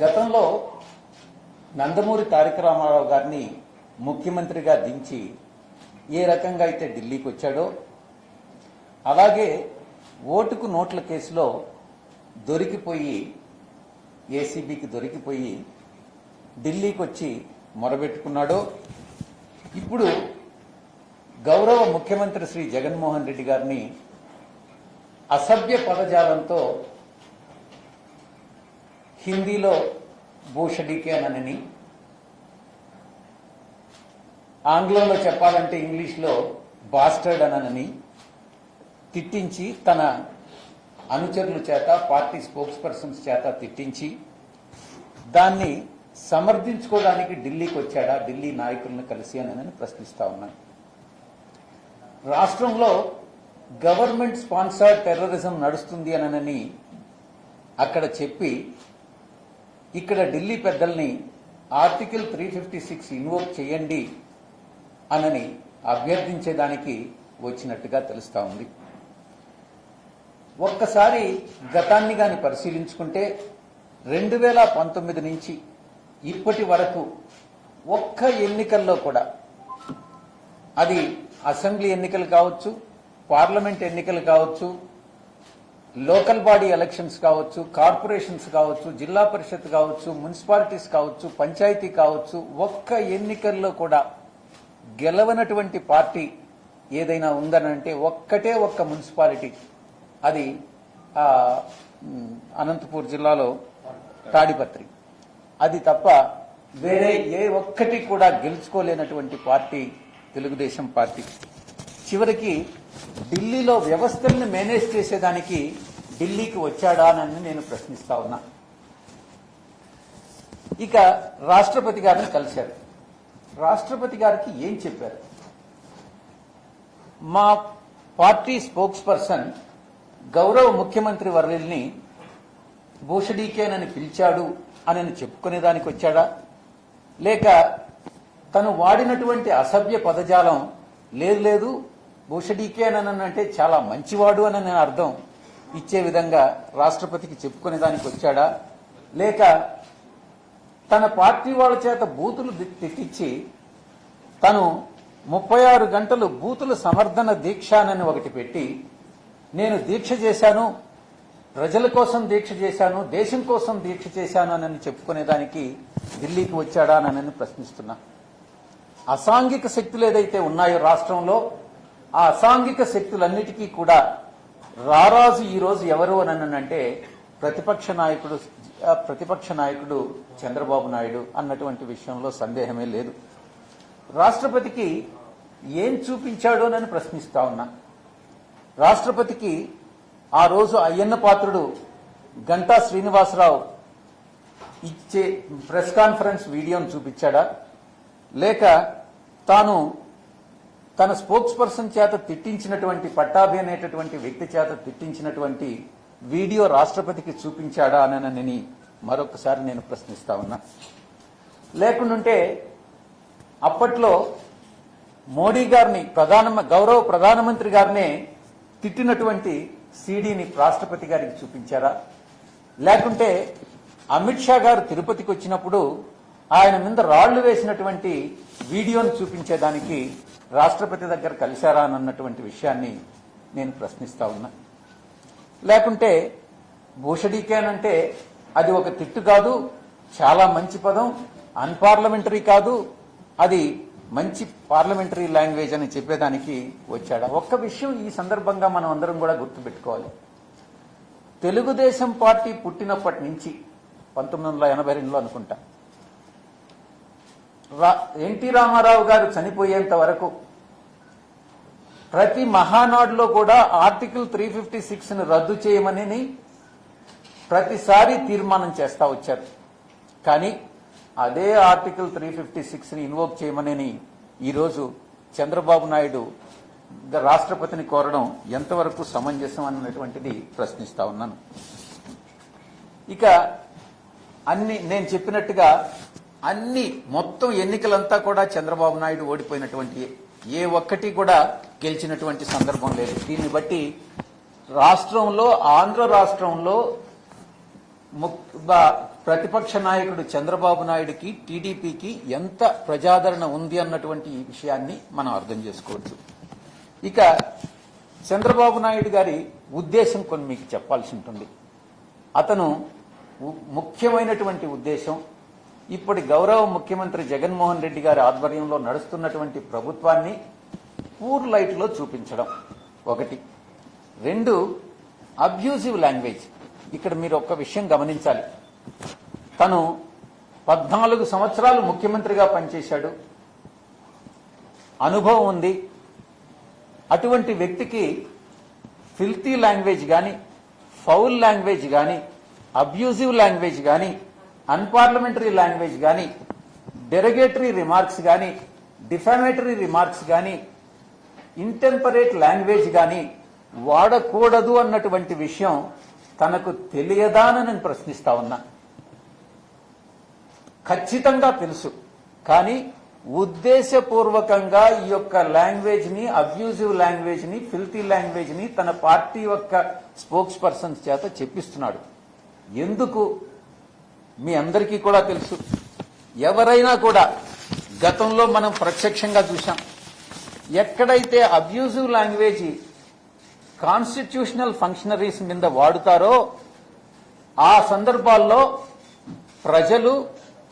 గతంలో నందమూరి తారక రామారావు గారిని ముఖ్యమంత్రిగా దించి ఏ రకంగా అయితే ఢిల్లీకి వచ్చాడో అలాగే ఓటుకు నోట్ల కేసులో దొరికిపోయి ఏసీబీకి దొరికిపోయి ఢిల్లీకి వచ్చి మొరబెట్టుకున్నాడో ఇప్పుడు గౌరవ ముఖ్యమంత్రి శ్రీ జగన్మోహన్ రెడ్డి గారిని అసభ్య పదజాలంతో హిందీలో భూషడికే అనని, ఆంగ్లంలో చెప్పాలంటే ఇంగ్లీష్లో బాస్టర్డ్ అనని తిట్టించి తన అనుచరుల చేత పార్టీ స్పోక్స్ పర్సన్స్ చేత తిట్టించి దాన్ని సమర్థించుకోవడానికి ఢిల్లీకి వచ్చాడా, ఢిల్లీ నాయకులను కలిసి అని ప్రశ్నిస్తా ఉన్నాను. రాష్ట్రంలో గవర్నమెంట్ స్పాన్సర్డ్ టెర్రరిజం నడుస్తుంది అనని అక్కడ చెప్పి ఇక్కడ ఢిల్లీ పెద్దల్ని ఆర్టికల్ 356 ఇన్వోక్ చేయండి అనని అభ్యర్థించేదానికి వచ్చినట్టుగా తెలుస్తా ఉంది. ఒక్కసారి గతాన్ని గాని పరిశీలించుకుంటే 2019 నుంచి ఇప్పటి వరకు ఒక్క ఎన్నికల్లో కూడా, అది అసెంబ్లీ ఎన్నికలు కావచ్చు, పార్లమెంట్ ఎన్నికలు కావచ్చు, లోకల్ బాడీ ఎలక్షన్స్ కావచ్చు, కార్పొరేషన్స్ కావచ్చు, జిల్లా పరిషత్ కావచ్చు, మున్సిపాలిటీస్ కావచ్చు, పంచాయతీ కావచ్చు, ఒక్క ఎన్నికల్లో కూడా గెలవనటువంటి పార్టీ ఏదైనా ఉందనంటే ఒక్కటే ఒక్క మున్సిపాలిటీ, అది అనంతపూర్ జిల్లాలో తాడిపత్రి. అది తప్ప వేరే ఏ ఒక్కటి కూడా గెలుచుకోలేనటువంటి పార్టీ తెలుగుదేశం పార్టీ. చివరికి ఢిల్లీలో వ్యవస్థల్ని మేనేజ్ చేసేదానికి ఢిల్లీకి వచ్చాడా అని నేను ప్రశ్నిస్తా ఉన్నా. ఇక రాష్ట్రపతి గారిని కలిశారు. రాష్ట్రపతి గారికి ఏం చెప్పారు? మా పార్టీ స్పోక్స్ పర్సన్ గౌరవ ముఖ్యమంత్రి వర్యుల్ని భూషడీకేనని పిలిచాడు అని చెప్పుకునేదానికి వచ్చాడా, లేక తను వాడినటువంటి అసభ్య పదజాలం లేదు భూషడీకేనంటే చాలా మంచివాడు అని నేను అర్థం ఇచ్చే విధంగా రాష్ట్రపతికి చెప్పుకునేదానికి వచ్చాడా, లేక తన పార్టీ వాళ్ళ చేత బూతులు తిట్టించి తను 36 గంటలు బూతుల సమర్థన దీక్షానని ఒకటి పెట్టి నేను దీక్ష చేశాను, ప్రజల కోసం దీక్ష చేశాను, దేశం కోసం దీక్ష చేశాను అని చెప్పుకునేదానికి ఢిల్లీకి వచ్చాడా అని ప్రశ్నిస్తున్నా. అసాంఘిక శక్తులు ఏదైతే ఉన్నాయో రాష్ట్రంలో, ఆ అసాంఘిక శక్తులన్నిటికీ కూడా రారాజు ఈ రోజు ఎవరు అంటే ప్రతిపక్ష నాయకుడు చంద్రబాబు నాయుడు అన్నటువంటి విషయంలో సందేహమే లేదు. రాష్ట్రపతికి ఏం చూపించాడో అని ప్రశ్నిస్తా ఉన్నా. రాష్ట్రపతికి ఆ రోజు అయ్యన్న పాత్రుడు గంటా శ్రీనివాసరావు ఇచ్చే ప్రెస్ కాన్ఫరెన్స్ వీడియోను చూపించాడా, లేక తాను తన స్పోక్స్ పర్సన్ చేత తిట్టించినటువంటి పట్టాభి అనేటటువంటి వ్యక్తి చేత తిట్టించినటువంటి వీడియో రాష్ట్రపతికి చూపించాడా అని మరొకసారి నేను ప్రశ్నిస్తా ఉన్నా. లేకుంటే అప్పట్లో మోడీ గారిని గౌరవ ప్రధానమంత్రి గారినే తిట్టినటువంటి సీడీని రాష్ట్రపతి గారికి చూపించారా, లేకుంటే అమిత్ షా గారు తిరుపతికి వచ్చినప్పుడు ఆయన మీద రాళ్లు వేసినటువంటి వీడియోను చూపించేదానికి రాష్ట్రపతి దగ్గర కలిశారా అన్నటువంటి విషయాన్ని నేను ప్రశ్నిస్తా ఉన్నా. లేకుంటే భూషడీకేనంటే అది ఒక తిట్టు కాదు, చాలా మంచి పదం, అన్పార్లమెంటరీ కాదు, అది మంచి పార్లమెంటరీ లాంగ్వేజ్ అని చెప్పేదానికి వచ్చాడా? ఒక్క విషయం ఈ సందర్భంగా మనం అందరం కూడా గుర్తుపెట్టుకోవాలి. తెలుగుదేశం పార్టీ పుట్టినప్పటి నుంచి 1982లో అనుకుంటా, ఎన్టీ రామారావు గారు చనిపోయేంత వరకు ప్రతి మహానాడులో కూడా ఆర్టికల్ 356ను రద్దు చేయమని ప్రతిసారి తీర్మానం చేస్తా వచ్చారు. కానీ అదే ఆర్టికల్ 356ని ఇన్వోక్ చేయమని ఈరోజు చంద్రబాబు నాయుడు రాష్ట్రపతిని కోరడం ఎంతవరకు సమంజసం అన్నటువంటిది ప్రశ్నిస్తా ఉన్నాను. ఇక నేను చెప్పినట్టుగా మొత్తం ఎన్నికలంతా కూడా చంద్రబాబు నాయుడు ఓడిపోయినటువంటి ఏ ఒక్కటి కూడా గెలిచినటువంటి సందర్భం లేదు. దీన్ని బట్టి రాష్ట్రంలో, ఆంధ్ర రాష్ట్రంలో ప్రతిపక్ష నాయకుడు చంద్రబాబు నాయుడికి టీడీపీకి ఎంత ప్రజాదరణ ఉంది అన్నటువంటి ఈ విషయాన్ని మనం అర్థం చేసుకోవచ్చు. ఇక చంద్రబాబు నాయుడు గారి ఉద్దేశం కొన్ని మీకు చెప్పాల్సి ఉంటుంది. అతను ముఖ్యమైనటువంటి ఉద్దేశం ఇప్పటి గౌరవ ముఖ్యమంత్రి జగన్మోహన్ రెడ్డి గారి ఆధ్వర్యంలో నడుస్తున్నటువంటి ప్రభుత్వాన్ని పూర్ లైట్లో చూపించడం ఒకటి. రెండు, అబ్యూజివ్ లాంగ్వేజ్. ఇక్కడ మీరు ఒక్క విషయం గమనించాలి. తను 14 సంవత్సరాలు ముఖ్యమంత్రిగా పనిచేశాడు, అనుభవం ఉంది. అటువంటి వ్యక్తికి ఫిల్తీ లాంగ్వేజ్ కానీ, ఫౌల్ లాంగ్వేజ్ కానీ, అబ్యూజివ్ లాంగ్వేజ్ కానీ, అన్పార్లమెంటరీ లాంగ్వేజ్ కానీ, డెరగేటరీ రిమార్క్స్ కానీ, డిఫామేటరీ రిమార్క్స్ కానీ, ఇంటెంపరేట్ లాంగ్వేజ్ కానీ వాడకూడదు అన్నటువంటి విషయం తనకు తెలియదా అని నేను ప్రశ్నిస్తా ఉన్నా. ఖచ్చితంగా తెలుసు, కానీ ఉద్దేశపూర్వకంగా ఈ యొక్క లాంగ్వేజ్ ని, అబ్యూజివ్ లాంగ్వేజ్ ని, ఫిల్తీ లాంగ్వేజ్ ని తన పార్టీ యొక్క స్పోక్స్ పర్సన్స్ చేత చెప్పిస్తున్నాడు. ఎందుకు మీ అందరికీ కూడా తెలుసు. ఎవరైనా కూడా గతంలో మనం ప్రత్యక్షంగా చూశాం. ఎక్కడైతే అబ్యూజివ్ లాంగ్వేజ్ కాన్స్టిట్యూషనల్ ఫంక్షనరీస్ మీద వాడుతారో ఆ సందర్భాల్లో ప్రజలు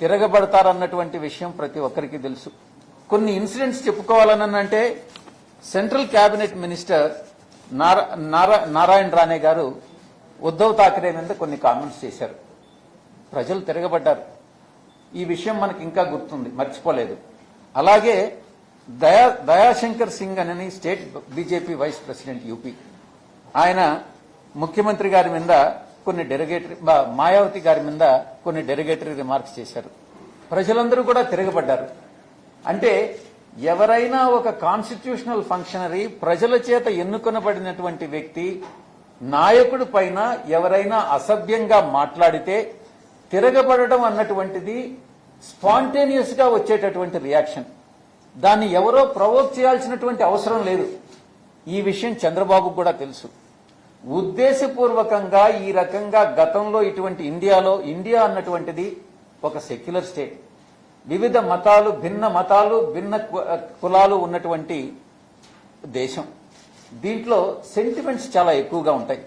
తిరగబడతారన్నటువంటి విషయం ప్రతి ఒక్కరికి తెలుసు. కొన్ని ఇన్సిడెంట్స్ చెప్పుకోవాలనంటే central cabinet minister Narayan Rane గారు ఉద్దవ్ ఠాక్రే మీద కొన్ని కామెంట్స్ చేశారు. ప్రజలు తిరగబడ్డారు. ఈ విషయం మనకి ఇంకా గుర్తుంది, మర్చిపోలేదు. అలాగే దయాశంకర్ సింగ్ అని state BJP vice president UP, ఆయన ముఖ్యమంత్రి గారి మీద కొన్ని డెరిగేటరీ, మాయావతి గారి మీద కొన్ని డెరిగేటరీ రిమార్క్స్ చేశారు. ప్రజలందరూ కూడా తిరగబడ్డారు. అంటే ఎవరైనా ఒక కాన్స్టిట్యూషనల్ ఫంక్షనరీ, ప్రజల చేత ఎన్నుకొనబడినటువంటి వ్యక్తి, నాయకుడి పైన ఎవరైనా అసభ్యంగా మాట్లాడితే తిరగబడడం అన్నటువంటిది స్పాంటేనియస్ గా వచ్చేటటువంటి రియాక్షన్. దాన్ని ఎవరో ప్రవోక్ చేయాల్సినటువంటి అవసరం లేదు. ఈ విషయం చంద్రబాబుకు కూడా తెలుసు. ఉద్దేశపూర్వకంగా ఈ రకంగా గతంలో ఇటువంటి ఇండియా అన్నటువంటిది ఒక సెక్యులర్ స్టేట్, వివిధ మతాలు, భిన్న కులాలు ఉన్నటువంటి దేశం. దీంట్లో సెంటిమెంట్స్ చాలా ఎక్కువగా ఉంటాయి.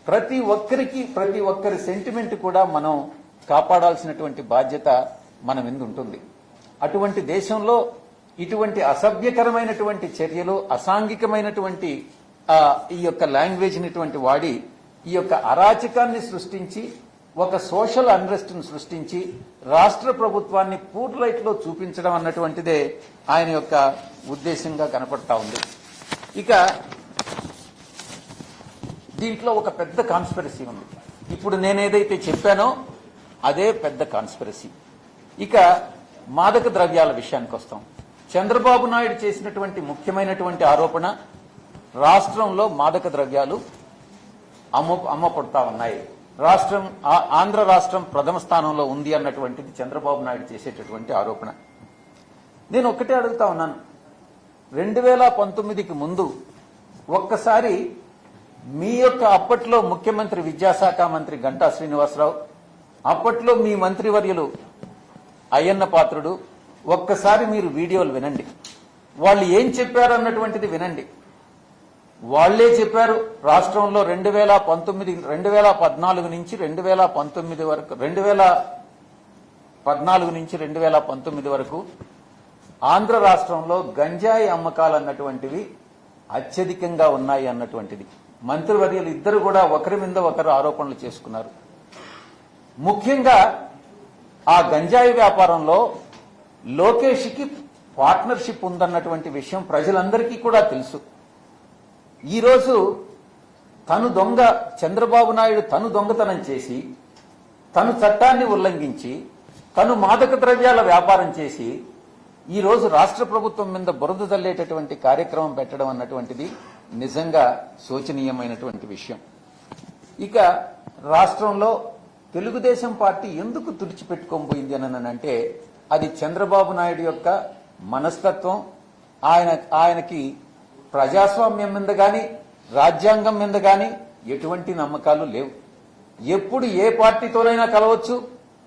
ప్రతి ఒక్కరి సెంటిమెంట్ కూడా మనం కాపాడాల్సినటువంటి బాధ్యత మన మీద ఉంటుంది. అటువంటి దేశంలో ఇటువంటి అసభ్యకరమైనటువంటి చర్యలు, అసాంఘికమైనటువంటి ఈ యొక్క లాంగ్వేజ్ ఇటువంటి వాడి ఈ యొక్క అరాచకాన్ని సృష్టించి, ఒక సోషల్ అన్రెస్ట్ ను సృష్టించి రాష్ట్ర ప్రభుత్వాన్ని పూర్ లైట్ లో చూపించడం అన్నటువంటిదే ఆయన యొక్క ఉద్దేశంగా కనపడతా ఉంది. ఇక దీంట్లో ఒక పెద్ద కాన్స్పిరసీ ఉంది. ఇప్పుడు నేనేదైతే చెప్పానో అదే పెద్ద కాన్స్పిరసీ. ఇక మాదక ద్రవ్యాల విషయానికి వస్తాం. చంద్రబాబు నాయుడు చేసినటువంటి ముఖ్యమైనటువంటి ఆరోపణ, రాష్ట్రంలో మాదక ద్రవ్యాలు అమ్మపడతా ఉన్నాయి. ఆంధ్ర రాష్ట్రం ప్రథమ స్థానంలో ఉంది అన్నటువంటిది చంద్రబాబు నాయుడు చేసేటటువంటి ఆరోపణ. నేను ఒక్కటే అడుగుతా ఉన్నాను, 2019కి ముందు ఒక్కసారి మీ యొక్క అప్పట్లో ముఖ్యమంత్రి, విద్యాశాఖ మంత్రి గంటా శ్రీనివాసరావు, అప్పట్లో మీ మంత్రివర్యులు అయ్యన్న పాత్రుడు, ఒక్కసారి మీరు వీడియోలు వినండి. వాళ్ళు ఏం చెప్పారు అన్నటువంటిది వినండి. వాళ్లే చెప్పారు, రాష్ట్రంలో 2014 నుంచి 2019 వరకు, 2014 నుంచి 2019 వరకు ఆంధ్ర రాష్ట్రంలో గంజాయి అమ్మకాలు అన్నటువంటివి అత్యధికంగా ఉన్నాయి అన్నటువంటిది మంత్రివర్యులు ఇద్దరు కూడా ఒకరి మీద ఒకరు ఆరోపణలు చేసుకున్నారు. ముఖ్యంగా ఆ గంజాయి వ్యాపారంలో లోకేష్కి పార్ట్నర్షిప్ ఉందన్నటువంటి విషయం ప్రజలందరికీ కూడా తెలుసు. ఈరోజు చంద్రబాబు నాయుడు తను దొంగతనం చేసి, తను చట్టాన్ని ఉల్లంఘించి, తను మాదక ద్రవ్యాల వ్యాపారం చేసి ఈరోజు రాష్ట్ర ప్రభుత్వం మీద బురద జల్లేటటువంటి కార్యక్రమం పెట్టడం అన్నటువంటిది నిజంగా శోచనీయమైనటువంటి విషయం. ఇక రాష్ట్రంలో తెలుగుదేశం పార్టీ ఎందుకు తుడిచిపెట్టుకోబోయింది అని అంటే అది చంద్రబాబు నాయుడు యొక్క మనస్తత్వం. ఆయనకి ప్రజాస్వామ్యం మీద గాని, రాజ్యాంగం మీద గాని ఎటువంటి నమ్మకాలు లేవు. ఎప్పుడు ఏ పార్టీతోనైనా కలవచ్చు,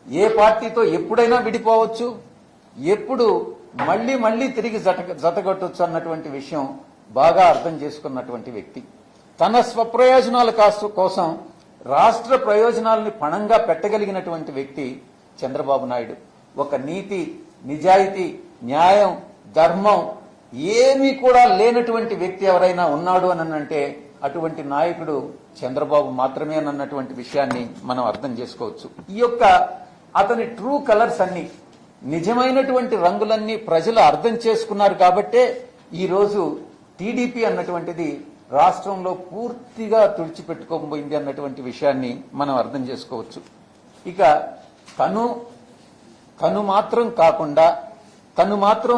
ఏ పార్టీతో ఎప్పుడైనా విడిపోవచ్చు, ఎప్పుడు మళ్లీ మళ్లీ తిరిగి జతగట్టొచ్చు అన్నటువంటి విషయం బాగా అర్థం చేసుకున్నటువంటి వ్యక్తి. తన స్వప్రయోజనాల కోసం రాష్ట్ర ప్రయోజనాలని పణంగా పెట్టగలిగినటువంటి వ్యక్తి చంద్రబాబు నాయుడు. ఒక నీతి, నిజాయితీ, న్యాయం, ధర్మం ఏమీ కూడా లేనటువంటి వ్యక్తి ఎవరైనా ఉన్నాడు అని అంటే అటువంటి నాయకుడు చంద్రబాబు మాత్రమే అన్నటువంటి విషయాన్ని మనం అర్థం చేసుకోవచ్చు. ఈ యొక్క అతని ట్రూ కలర్స్ అన్ని, నిజమైనటువంటి రంగులన్నీ ప్రజలు అర్థం చేసుకున్నారు కాబట్టే ఈరోజు టీడీపీ అన్నటువంటిది రాష్ట్రంలో పూర్తిగా తుడిచిపెట్టుకోబోయింది అన్నటువంటి విషయాన్ని మనం అర్థం చేసుకోవచ్చు. ఇక తను మాత్రం కాకుండా తను మాత్రం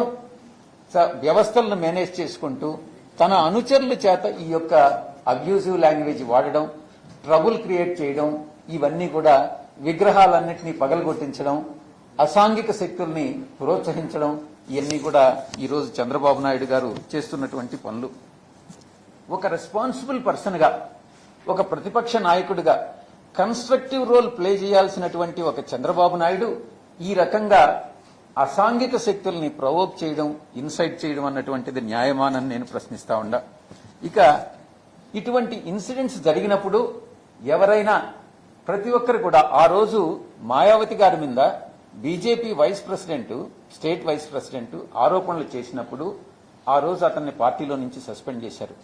వ్యవస్థలను మేనేజ్ చేసుకుంటూ తన అనుచరుల చేత ఈ యొక్క అబ్యూజివ్ లాంగ్వేజ్ వాడడం, ట్రబుల్ క్రియేట్ చేయడం, ఇవన్నీ కూడా విగ్రహాలన్నింటినీ పగలగొట్టించడం, అసాంఘిక శక్తుల్ని ప్రోత్సహించడం, ఇవన్నీ కూడా ఈరోజు చంద్రబాబు నాయుడు గారు చేస్తున్నటువంటి పనులు. ఒక రెస్పాన్సిబుల్ పర్సన్గా, ఒక ప్రతిపక్ష నాయకుడిగా కన్స్ట్రక్టివ్ రోల్ ప్లే చేయాల్సినటువంటి ఒక చంద్రబాబు నాయుడు ఈ రకంగా అసాంఘిక శక్తుల్ని ప్రవోక్ చేయడం, ఇన్సైట్ చేయడం అన్నటువంటిది న్యాయమానని నేను ప్రశ్నిస్తా ఉండా. ఇక ఇటువంటి ఇన్సిడెంట్స్ జరిగినప్పుడు ఎవరైనా ప్రతి ఒక్కరు కూడా ఆ రోజు మాయావతి గారి మీద BJP vice president, state vice president ఆరోపణలు చేసినప్పుడు ఆ రోజు అతన్ని పార్టీలో నుంచి సస్పెండ్ చేశారు,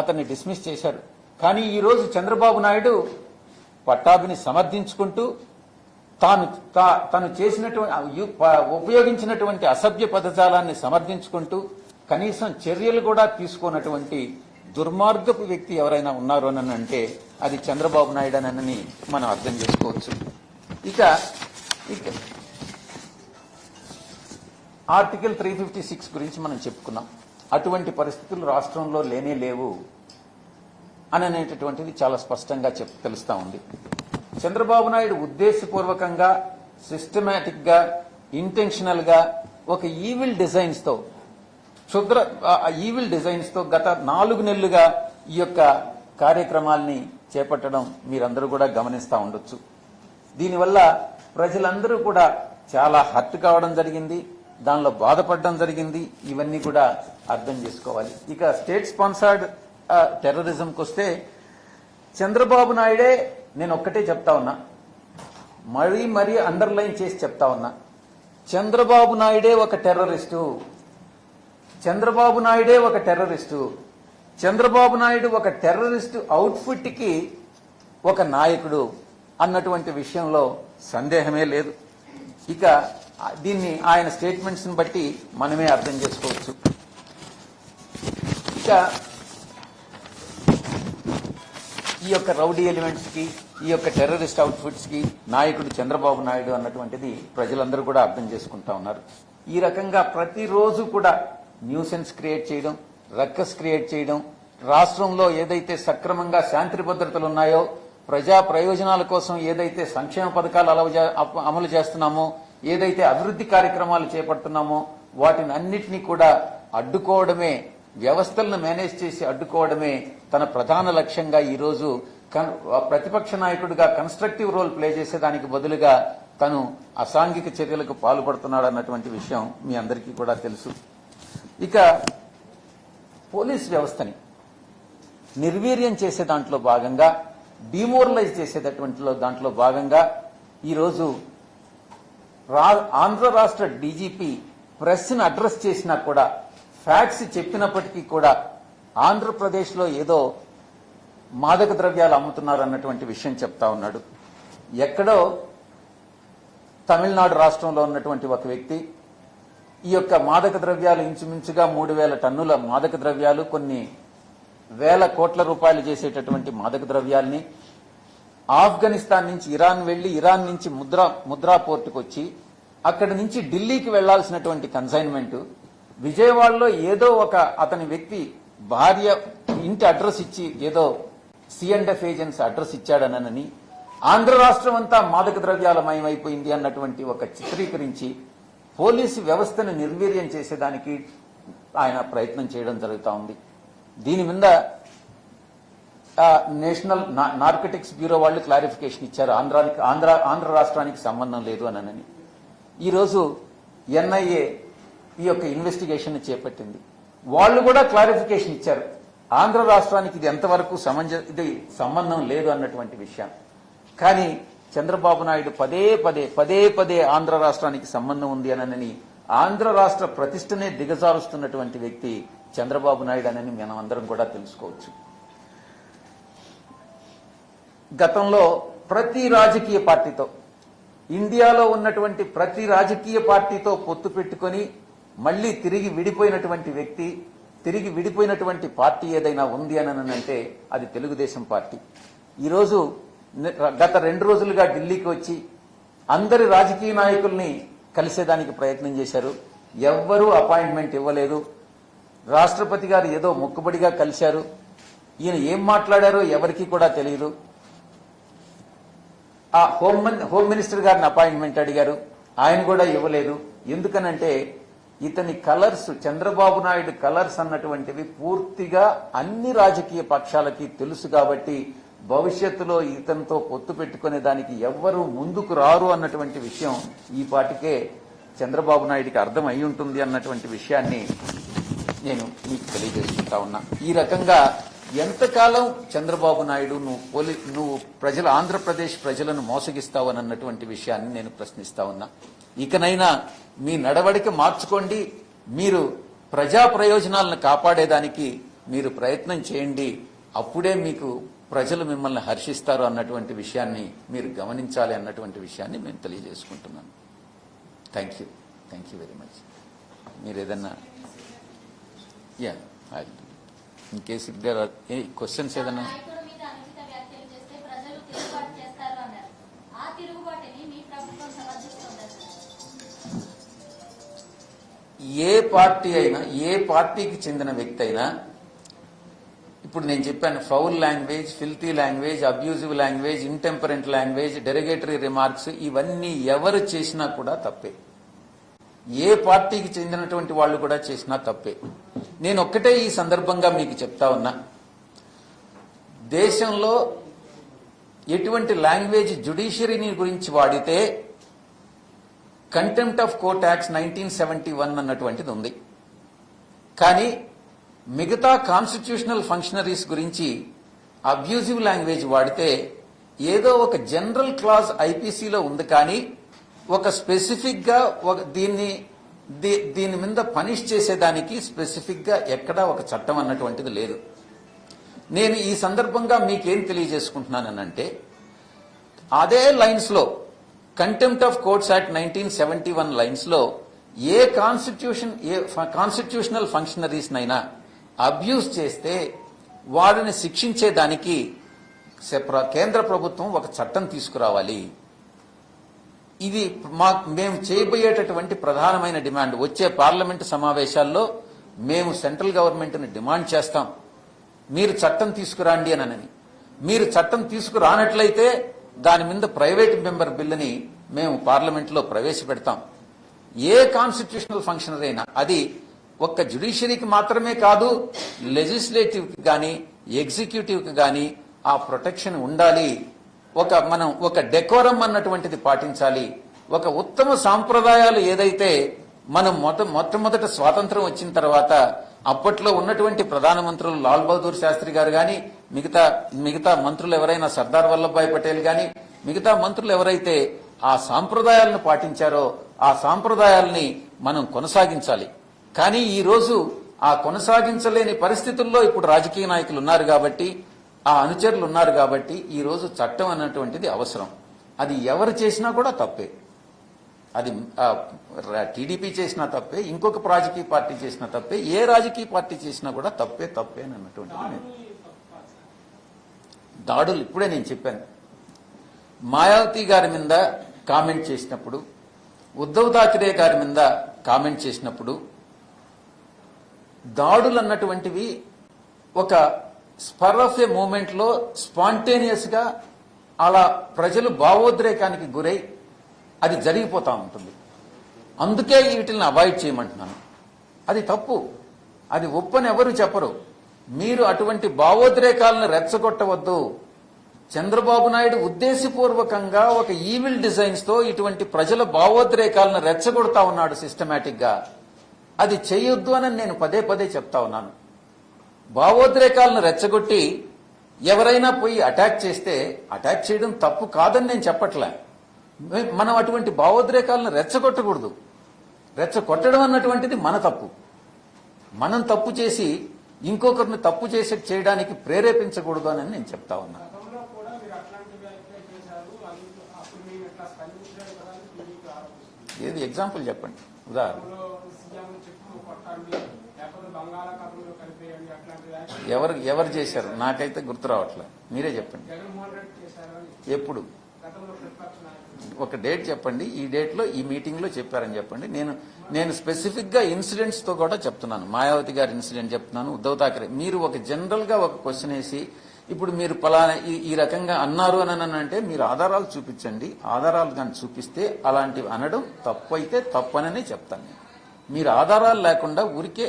అతన్ని డిస్మిస్ చేశారు. కానీ ఈ రోజు చంద్రబాబు నాయుడు పట్టాభిని సమర్థించుకుంటూ తాను చేసినటువంటి ఉపయోగించినటువంటి అసభ్య పదజాలాన్ని సమర్థించుకుంటూ కనీసం చర్యలు కూడా తీసుకోనటువంటి దుర్మార్గపు వ్యక్తి ఎవరైనా ఉన్నారు అని అంటే అది చంద్రబాబు నాయుడు అని మనం అర్థం చేసుకోవచ్చు. ఇక ఆర్టికల్ 356 గురించి మనం చెప్పుకున్నాం. అటువంటి పరిస్థితులు రాష్ట్రంలో లేనే లేవు అనేటటువంటిది చాలా స్పష్టంగా తెలుస్తా ఉంది. చంద్రబాబు నాయుడు ఉద్దేశపూర్వకంగా, సిస్టమేటిక్ గా, ఇంటెన్షనల్ గా ఒక ఈవిల్ డిజైన్స్ తో గత 4 నెలలుగా ఈ యొక్క కార్యక్రమాల్ని చేపట్టడం మీరందరూ కూడా గమనిస్తా ఉండొచ్చు. దీనివల్ల ప్రజలందరూ కూడా చాలా హర్ట్ కావడం జరిగింది, దానిలో బాధపడడం జరిగింది. ఇవన్నీ కూడా అర్థం చేసుకోవాలి. ఇక స్టేట్ స్పాన్సర్డ్ టెర్రరిజంకి వస్తే చంద్రబాబు నాయుడే, నేను ఒక్కటే చెప్తా ఉన్నా, మరీ అండర్లైన్ చేసి చెప్తా ఉన్నా, చంద్రబాబు నాయుడే ఒక టెర్రరిస్టు, చంద్రబాబు నాయుడే ఒక టెర్రరిస్టు, చంద్రబాబు నాయుడు ఒక టెర్రరిస్టు అవుట్ఫిట్ కి ఒక నాయకుడు అన్నటువంటి విషయంలో సందేహమే లేదు. ఇక దీన్ని ఆయన స్టేట్మెంట్స్ ని బట్టి మనమే అర్థం చేసుకోవచ్చు. ఇక ఈ యొక్క రౌడీ ఎలిమెంట్స్ కి, ఈ యొక్క టెర్రరిస్ట్ అవుట్ఫిట్స్ కి నాయకుడు చంద్రబాబు నాయుడు అన్నటువంటిది ప్రజలందరూ కూడా అర్థం చేసుకుంటా ఉన్నారు. ఈ రకంగా ప్రతిరోజు కూడా న్యూసెన్స్ క్రియేట్ చేయడం, రక్కస్ క్రియేట్ చేయడం, రాష్ట్రంలో ఏదైతే సక్రమంగా శాంతి భద్రతలు ఉన్నాయో, ప్రజా ప్రయోజనాల కోసం ఏదైతే సంక్షేమ పథకాలు అమలు చేస్తున్నామో, ఏదైతే అభివృద్ధి కార్యక్రమాలు చేపడుతున్నామో వాటిని అన్నిటినీ కూడా అడ్డుకోవడమే, వ్యవస్థలను మేనేజ్ చేసి అడ్డుకోవడమే తన ప్రధాన లక్ష్యంగా ఈరోజు ప్రతిపక్ష నాయకుడిగా కన్స్ట్రక్టివ్ రోల్ ప్లే చేసేదానికి బదులుగా తను అసాంఘిక చర్యలకు పాల్పడుతున్నాడు అన్నటువంటి విషయం మీ అందరికీ కూడా తెలుసు. ఇక పోలీస్ వ్యవస్థని నిర్వీర్యం చేసే దాంట్లో భాగంగా, డిమోరలైజ్ చేసేటటువంటి దాంట్లో భాగంగా ఈరోజు ఆంధ్ర రాష్ట్ర డీజీపీ ప్రెస్ ని అడ్రస్ చేసినా కూడా, ఫ్యాక్ట్స్ చెప్పినప్పటికీ కూడా ఆంధ్రప్రదేశ్లో ఏదో మాదక ద్రవ్యాలు అమ్ముతున్నారు అన్నటువంటి విషయం చెప్తా ఉన్నాడు. ఎక్కడో తమిళనాడు రాష్ట్రంలో ఉన్నటువంటి ఒక వ్యక్తి ఈ యొక్క మాదక ద్రవ్యాలు ఇంచుమించుగా 3,000 టన్నుల మాదక ద్రవ్యాలు, కొన్ని వేల కోట్ల రూపాయలు చేసేటటువంటి మాదక ద్రవ్యాల్ని ఆఫ్ఘనిస్తాన్ నుంచి ఇరాన్ వెళ్లి, ఇరాన్ నుంచి ముద్రా పోర్టుకు వచ్చి అక్కడి నుంచి ఢిల్లీకి వెళ్లాల్సినటువంటి కన్సైన్మెంట్ విజయవాడలో ఏదో ఒక అతని వ్యక్తి భార్య ఇంటి అడ్రస్ ఇచ్చి ఏదో C&F ఏజెన్సీ అడ్రస్ ఇచ్చాడనని ఆంధ్ర రాష్ట్రం అంతా మాదక ద్రవ్యాలమయమైపోయింది అన్నటువంటి ఒక చిత్రీకరించి పోలీసు వ్యవస్థను నిర్వీర్యం చేసేదానికి ఆయన ప్రయత్నం చేయడం జరుగుతూ ఉంది. దీని మీద నేషనల్ నార్కటిక్స్ బ్యూరో వాళ్ళు క్లారిఫికేషన్ ఇచ్చారు, ఆంధ్ర రాష్ట్రానికి సంబంధం లేదు అని. ఈరోజు ఎన్ఐఏ ఈ యొక్క ఇన్వెస్టిగేషన్ చేపట్టింది. వాళ్ళు కూడా క్లారిఫికేషన్ ఇచ్చారు, ఆంధ్ర రాష్ట్రానికి ఇది ఎంతవరకు ఇది సంబంధం లేదు అన్నటువంటి విషయం. కానీ చంద్రబాబు నాయుడు పదే పదే ఆంధ్ర రాష్ట్రానికి సంబంధం ఉంది అని ఆంధ్ర రాష్ట్ర ప్రతిష్టనే దిగజారుస్తున్నటువంటి వ్యక్తి చంద్రబాబు నాయుడు అని మనం అందరం కూడా తెలుసుకోవచ్చు. గతంలో ప్రతి రాజకీయ పార్టీతో, ఇండియాలో ఉన్నటువంటి ప్రతి రాజకీయ పార్టీతో పొత్తు పెట్టుకొని మళ్లీ తిరిగి విడిపోయినటువంటి వ్యక్తి, తిరిగి విడిపోయినటువంటి పార్టీ ఏదైనా ఉంది అని అంటే అది తెలుగుదేశం పార్టీ. ఈరోజు గత 2 రోజులుగా ఢిల్లీకి వచ్చి అందరి రాజకీయ నాయకుల్ని కలిసేదానికి ప్రయత్నం చేశారు. ఎవ్వరూ అపాయింట్మెంట్ ఇవ్వలేదు. రాష్ట్రపతి గారు ఏదో మొక్కుబడిగా కలిశారు. ఈయన ఏం మాట్లాడారో ఎవరికీ కూడా తెలియదు. ఆ హోమ్ మినిస్టర్ గారిని అపాయింట్మెంట్ అడిగారు, ఆయన కూడా ఇవ్వలేదు. ఎందుకనంటే ఇతని కలర్స్, చంద్రబాబు నాయుడు కలర్స్ అన్నటువంటివి పూర్తిగా అన్ని రాజకీయ పక్షాలకి తెలుసు కాబట్టి భవిష్యత్తులో ఇతనితో పొత్తు పెట్టుకునే దానికి ఎవ్వరూ ముందుకు రారు అన్నటువంటి విషయం ఈ పాటికే చంద్రబాబు నాయుడికి అర్థం అయి ఉంటుంది అన్నటువంటి విషయాన్ని నేను మీకు తెలియజేసుకుంటా ఉన్నా. ఈ రకంగా ఎంతకాలం చంద్రబాబు నాయుడు నువ్వు ఆంధ్రప్రదేశ్ ప్రజలను మోసగిస్తావనన్నటువంటి విషయాన్ని నేను ప్రశ్నిస్తా ఉన్నా. ఇకనైనా మీ నడవడిక మార్చుకోండి. మీరు ప్రజా ప్రయోజనాలను కాపాడేదానికి మీరు ప్రయత్నం చేయండి. అప్పుడే మీకు ప్రజలు మిమ్మల్ని హర్షిస్తారు అన్నటువంటి విషయాన్ని మీరు గమనించాలి అన్నటువంటి విషయాన్ని మేము తెలియజేసుకుంటున్నాను. Thank you very much. మీరు ఏదన్నా in case if there are any questions ఏదన్నా ఏ పార్టీ అయినా, ఏ పార్టీకి చెందిన వ్యక్తి అయినా, ఇప్పుడు నేను చెప్పాను foul language, filthy language, abusive language, intemperate language, derogatory remarks ఇవన్నీ ఎవరు చేసినా కూడా తప్పే. ఏ పార్టీకి చెందినటువంటి వాళ్ళు కూడా చేసినా తప్పే. నేను ఒక్కటే ఈ సందర్భంగా మీకు చెప్తా ఉన్నా, దేశంలో ఎటువంటి లాంగ్వేజ్ జ్యుడిషియరీని గురించి వాడితే కంటెంప్ట్ ఆఫ్ కోర్ట్ యాక్ట్స్ 1971 అన్నటువంటిది ఉంది. కానీ మిగతా కాన్స్టిట్యూషనల్ ఫంక్షనరీస్ గురించి అబ్యూజివ్ లాంగ్వేజ్ వాడితే ఏదో ఒక జనరల్ క్లాజ్ ఐపీసీలో ఉంది, కానీ ఒక స్పెసిఫిక్ గా దీని మీద పనిష్ చేసేదానికి స్పెసిఫిక్ గా ఎక్కడా ఒక చట్టం అన్నటువంటిది లేదు. నేను ఈ సందర్భంగా మీకేం తెలియజేసుకుంటున్నానంటే, అదే లైన్స్ లో contempt of courts act 1971 lines లో ఏ కాన్స్టిట్యూషనల్ ఫంక్షనరీస్ నైనా అబ్యూజ్ చేస్తే వారిని శిక్షించేదానికి కేంద్ర ప్రభుత్వం ఒక చట్టం తీసుకురావాలి. ఇది మేము చేయబోయేటటువంటి ప్రధానమైన డిమాండ్. వచ్చే పార్లమెంటు సమావేశాల్లో మేము సెంట్రల్ గవర్నమెంట్ ని డిమాండ్ చేస్తాం, మీరు చట్టం తీసుకురండి అని. మీరు చట్టం తీసుకురానట్లయితే దాని మీద ప్రైవేట్ మెంబర్ బిల్లుని మేము పార్లమెంట్లో ప్రవేశపెడతాం. ఏ కాన్స్టిట్యూషనల్ ఫంక్షనరీ అయినా, అది ఒక్క జ్యుడిషియరీకి మాత్రమే కాదు, లెజిస్లేటివ్ కి కానీ ఎగ్జిక్యూటివ్ కి కానీ ఆ ప్రొటెక్షన్ ఉండాలి. మనం ఒక డెకోరం అన్నటువంటిది పాటించాలి. ఒక ఉత్తమ సాంప్రదాయాలు ఏదైతే మనం మొట్టమొదట స్వాతంత్రం వచ్చిన తర్వాత అప్పట్లో ఉన్నటువంటి ప్రధానమంత్రులు లాల్ బహదూర్ శాస్త్రి గారు గాని, మిగతా మంత్రులు ఎవరైనా సర్దార్ వల్లభాయ్ పటేల్ గాని, మిగతా మంత్రులు ఎవరైతే ఆ సాంప్రదాయాలను పాటించారో ఆ సాంప్రదాయాల్ని మనం కొనసాగించాలి. కానీ ఈ రోజు ఆ కొనసాగించలేని పరిస్థితుల్లో ఇప్పుడు రాజకీయ నాయకులు ఉన్నారు కాబట్టి, ఆ అనుచరులు ఉన్నారు కాబట్టి ఈ రోజు చట్టం అన్నటువంటిది అవసరం. అది ఎవరు చేసినా కూడా తప్పే. అది టీడీపీ చేసినా తప్పే, ఇంకొక రాజకీయ పార్టీ చేసినా తప్పే, ఏ రాజకీయ పార్టీ చేసినా కూడా తప్పే అని అన్నటువంటిది. దాడులు ఇప్పుడే నేను చెప్పాను. మాయావతి గారి మీద కామెంట్ చేసినప్పుడు, ఉద్ధవ్ ఠాక్రే గారి మీద కామెంట్ చేసినప్పుడు దాడులు అన్నటువంటివి ఒక స్పర్ ఆఫ్ ఏ మూమెంట్ లో స్పాంటేనియస్ గా అలా ప్రజలు భావోద్రేకానికి గురై అది జరిగిపోతా ఉంటుంది. అందుకే వీటిని అవాయిడ్ చేయమంటున్నాను. అది తప్పు, అది ఒప్పని ఎవరు చెప్పరు. మీరు అటువంటి భావోద్రేకాలను రెచ్చగొట్టవద్దు. చంద్రబాబు నాయుడు ఉద్దేశపూర్వకంగా ఒక ఈవిల్ డిజైన్స్ తో ఇటువంటి ప్రజల భావోద్రేకాలను రెచ్చగొడతా ఉన్నాడు సిస్టమేటిక్ గా. అది చేయొద్దు అని నేను పదే పదే చెప్తా ఉన్నాను. భావోద్రేకాలను రెచ్చగొట్టి ఎవరైనా పోయి అటాక్ చేస్తే అటాక్ చేయడం తప్పు కాదని నేను చెప్పట్లే. మనం అటువంటి భావోద్రేకాలను రెచ్చగొట్టకూడదు. రెచ్చగొట్టడం అన్నటువంటిది మన తప్పు. మనం తప్పు చేసి ఇంకొకరిని తప్పు చేయడానికి ప్రేరేపించకూడదు అని నేను చెప్తా ఉన్నా. ఏది ఎగ్జాంపుల్ చెప్పండి, ఉదాహరణ. ఎవరు చేశారు? నాకైతే గుర్తు రావట్లే, మీరే చెప్పండి. ఎప్పుడు? ఒక డేట్ చెప్పండి. ఈ డేట్ లో ఈ మీటింగ్ లో చెప్పారని చెప్పండి. నేను స్పెసిఫిక్ గా ఇన్సిడెంట్స్ తో కూడా చెప్తున్నాను. మాయావతి గారి ఇన్సిడెంట్ చెప్తున్నాను, ఉద్దవ్ ఠాక్రే. మీరు ఒక జనరల్ గా ఒక క్వశ్చన్ వేసి ఇప్పుడు మీరు పలానా ఈ రకంగా అన్నారు అని అంటే మీరు ఆధారాలు చూపించండి. ఆధారాలు కానీ చూపిస్తే అలాంటివి అనడం తప్పు అయితే తప్పననే చెప్తాను. మీరు ఆధారాలు లేకుండా ఊరికే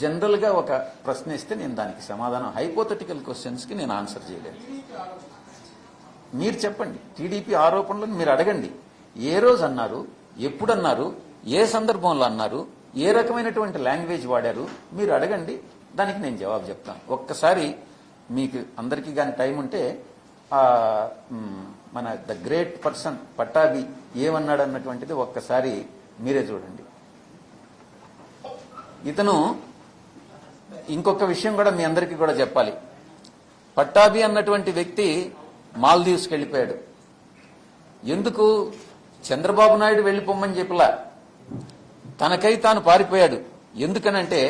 జనరల్ గా ఒక ప్రశ్న ఇస్తే నేను దానికి సమాధానం, హైపోథెటికల్ క్వశ్చన్స్ కి నేను ఆన్సర్ చేయలేను. మీరు చెప్పండి. టీడీపీ ఆరోపణలను మీరు అడగండి. ఏ రోజు అన్నారు, ఎప్పుడు అన్నారు, ఏ సందర్భంలో అన్నారు, ఏ రకమైనటువంటి లాంగ్వేజ్ వాడారు, మీరు అడగండి. దానికి నేను జవాబు చెప్తాను. ఒక్కసారి మీకు అందరికీ కానీ టైం ఉంటే మన ద గ్రేట్ పర్సన్ పట్టాభి ఏమన్నాడు అన్నటువంటిది ఒక్కసారి మీరే చూడండి. ఇతను ఇంకొక విషయం కూడా మీ అందరికీ కూడా చెప్పాలి. పట్టాభి అన్నటువంటి వ్యక్తి మాల్దీవ్స్కి వెళ్ళిపోయాడు. ఎందుకు? చంద్రబాబు నాయుడు వెళ్ళిపోమ్మని చెప్పలా, తనకై తాను పారిపోయాడు. ఎందుకనంటే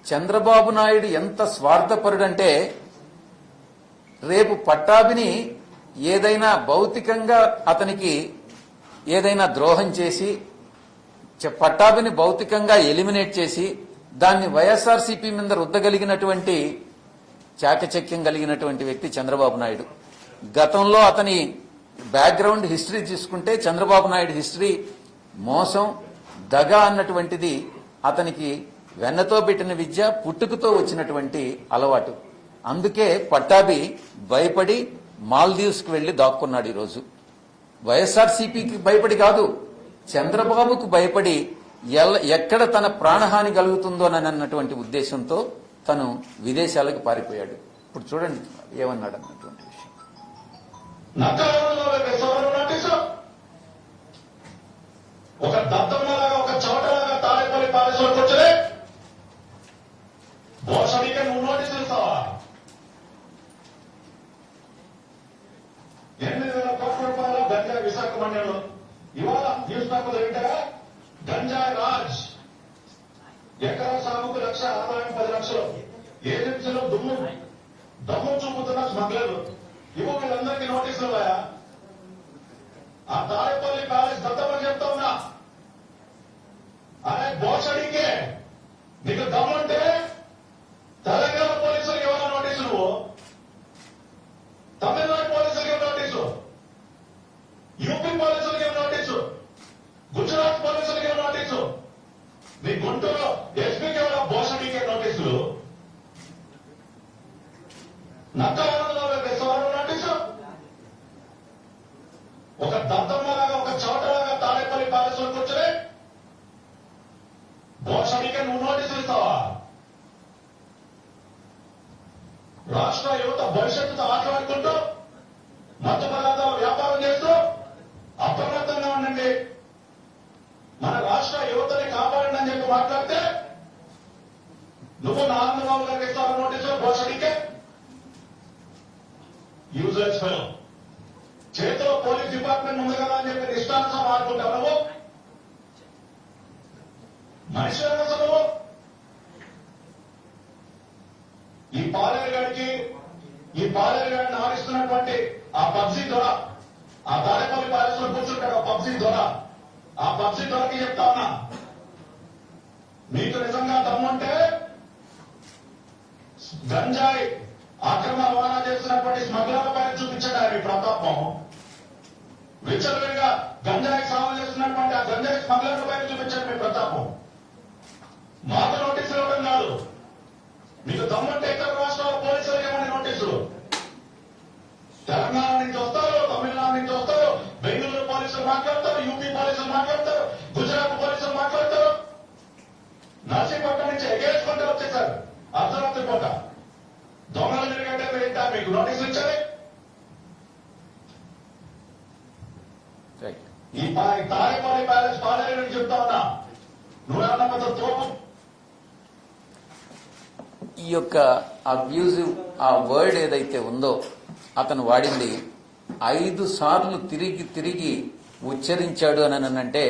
చంద్రబాబు నాయుడు ఎంత స్వార్థపరుడంటే రేపు పట్టాభిని ఏదైనా భౌతికంగా అతనికి ఏదైనా ద్రోహం చేసి పట్టాభిని భౌతికంగా ఎలిమినేట్ చేసి దాన్ని వైఎస్ఆర్సీపీ మీద రుద్దగలిగినటువంటి చాకచక్యం కలిగినటువంటి వ్యక్తి చంద్రబాబు నాయుడు. గతంలో అతని బ్యాక్గ్రౌండ్ హిస్టరీ తీసుకుంటే చంద్రబాబు నాయుడు హిస్టరీ మోసం, దగ అన్నటువంటిది అతనికి వెన్నతో పెట్టిన విద్య, పుట్టుకతో వచ్చినటువంటి అలవాటు. అందుకే పట్టాభి భయపడి మాల్దీవ్స్కి వెళ్లి దాక్కున్నాడు. ఈరోజు వైఎస్ఆర్సీపీకి భయపడి కాదు, చంద్రబాబుకు భయపడి ఎక్కడ తన ప్రాణహాని కలుగుతుందో అన్నటువంటి ఉద్దేశంతో తను విదేశాలకు పారిపోయాడు. ఇప్పుడు చూడండి ఏమన్నాడు అన్నటువంటి విషయం. ఒక దత్తమ్మలాగా ఒక చోటలాగా తాడేపల్లి ప్యాలెస్లోకి వచ్చే మోసడికే నువ్వు నోటీసులు ఇస్తావా? 8,000 కోట్ల రూపాయల గంజాయి విశాఖ మండలంలో ఇవాళ న్యూస్ పేపర్ ఏంటగా గంజాయి రాజ్, ఎకరా సాగుకు 1,00,000 ఆదాయం 10 లక్షలు, ఏజెన్సీలో దమ్ము చూపుతున్న స్మగ్లర్లు. ఇవ్వ వీళ్ళందరికీ నోటీసులు ఉన్నాయా? ఆ తాడేపల్లి ప్యాలెస్ దత్తమని చెప్తా ఉన్నా. అరే బోసడికే నీకు దమ్ముంటే తెలంగాణ పోలీసులకు ఇవ్వాల నోటీసు, నువ్వు తమిళనాడు పోలీసులకి నోటీసు, యూపీ పోలీసులకి నోటీసు, గుజరాత్ పోలీసులకి నోటీసు, నీ గుంటూరు ఎస్పీకి ఇవ్వాల బోసడికే నోటీసులు, నక్కవరంలో నోటీసు. ఒక దత్తమ్మలాగా ఒక చోటలాగా తాడేపల్లి ప్యాలెస్ లోకి వచ్చే బోసడికే నువ్వు నోటీసులు ఇస్తావా? రాష్ట్ర యువత భవిష్యత్తుతో ఆటలాడుకుంటూ మత్తు పదార్థాల వ్యాపారం చేస్తూ అప్రమత్తంగా ఉండండి, మన రాష్ట్ర యువతని కాపాడండి అని చెప్పి మాట్లాడితే నువ్వు నారాయణబాబు గారికి ఇస్తావు నోటీసులు బోసడికే? Useless fellow. చేతిలో పోలీస్ డిపార్ట్మెంట్ ఉంది కదా అని చెప్పి ఇష్టానుసారం ఆడుకుంటావు నువ్వు. మనిషి అసలు ఈ పాలేరు గారిని ఆడిస్తున్నటువంటి ఆ పబ్జీ ద్వారా, ఆ తాడేపల్లి ప్యాలెస్ లో కూర్చుంటాడు ఆ పబ్జీ ద్వారా, ఆ పబ్జీ ద్వారాకి చెప్తా ఉన్నా, మీకు నిజంగా దమ్ముంటే గంజాయి అక్రమ రవాణా చేస్తున్నటువంటి స్మగ్లర్ల పైన చూపించండి ఆయన ప్రతాపం. విచ్చలవిడిగా గంజాయి సాగు చేస్తున్నటువంటి ఆ గంజాయి స్మగ్లర్ల పైన చూపించండి మీ ప్రతాపం. మాకు నోటీసులు ఇవ్వడం కాదు. మీకు దమ్ముంటే ఇతర రాష్ట్రాలు తెలంగాణ నుంచి వస్తారు, తమిళనాడు నుంచి వస్తారు, బెంగళూరు పోలీసులు మాట్లాడతారు, యూపీ పోలీసులు మాట్లాడతారు, గుజరాత్ పోలీసులు మాట్లాడతారు. నర్సీపట్నం నుంచి ఎగేసుకుంటూ వచ్చేసారు అర్ధరాత్రి పూట. దొంగలు తిరిగంటే ఏంటా మీకు నోటీసులు ఇచ్చారు? ఈ తారేపల్లి ప్యాలెస్ పాలేరని చెప్తా ఉన్నా. నువ్వేమన్నా పెద్ద తోపు. ఈ యొక్క అబ్యూజివ్ ఆ వర్డ్ ఏదైతే ఉందో అతను వాడింది 5 సార్లు తిరిగి ఉచ్చరించాడు అని అంటే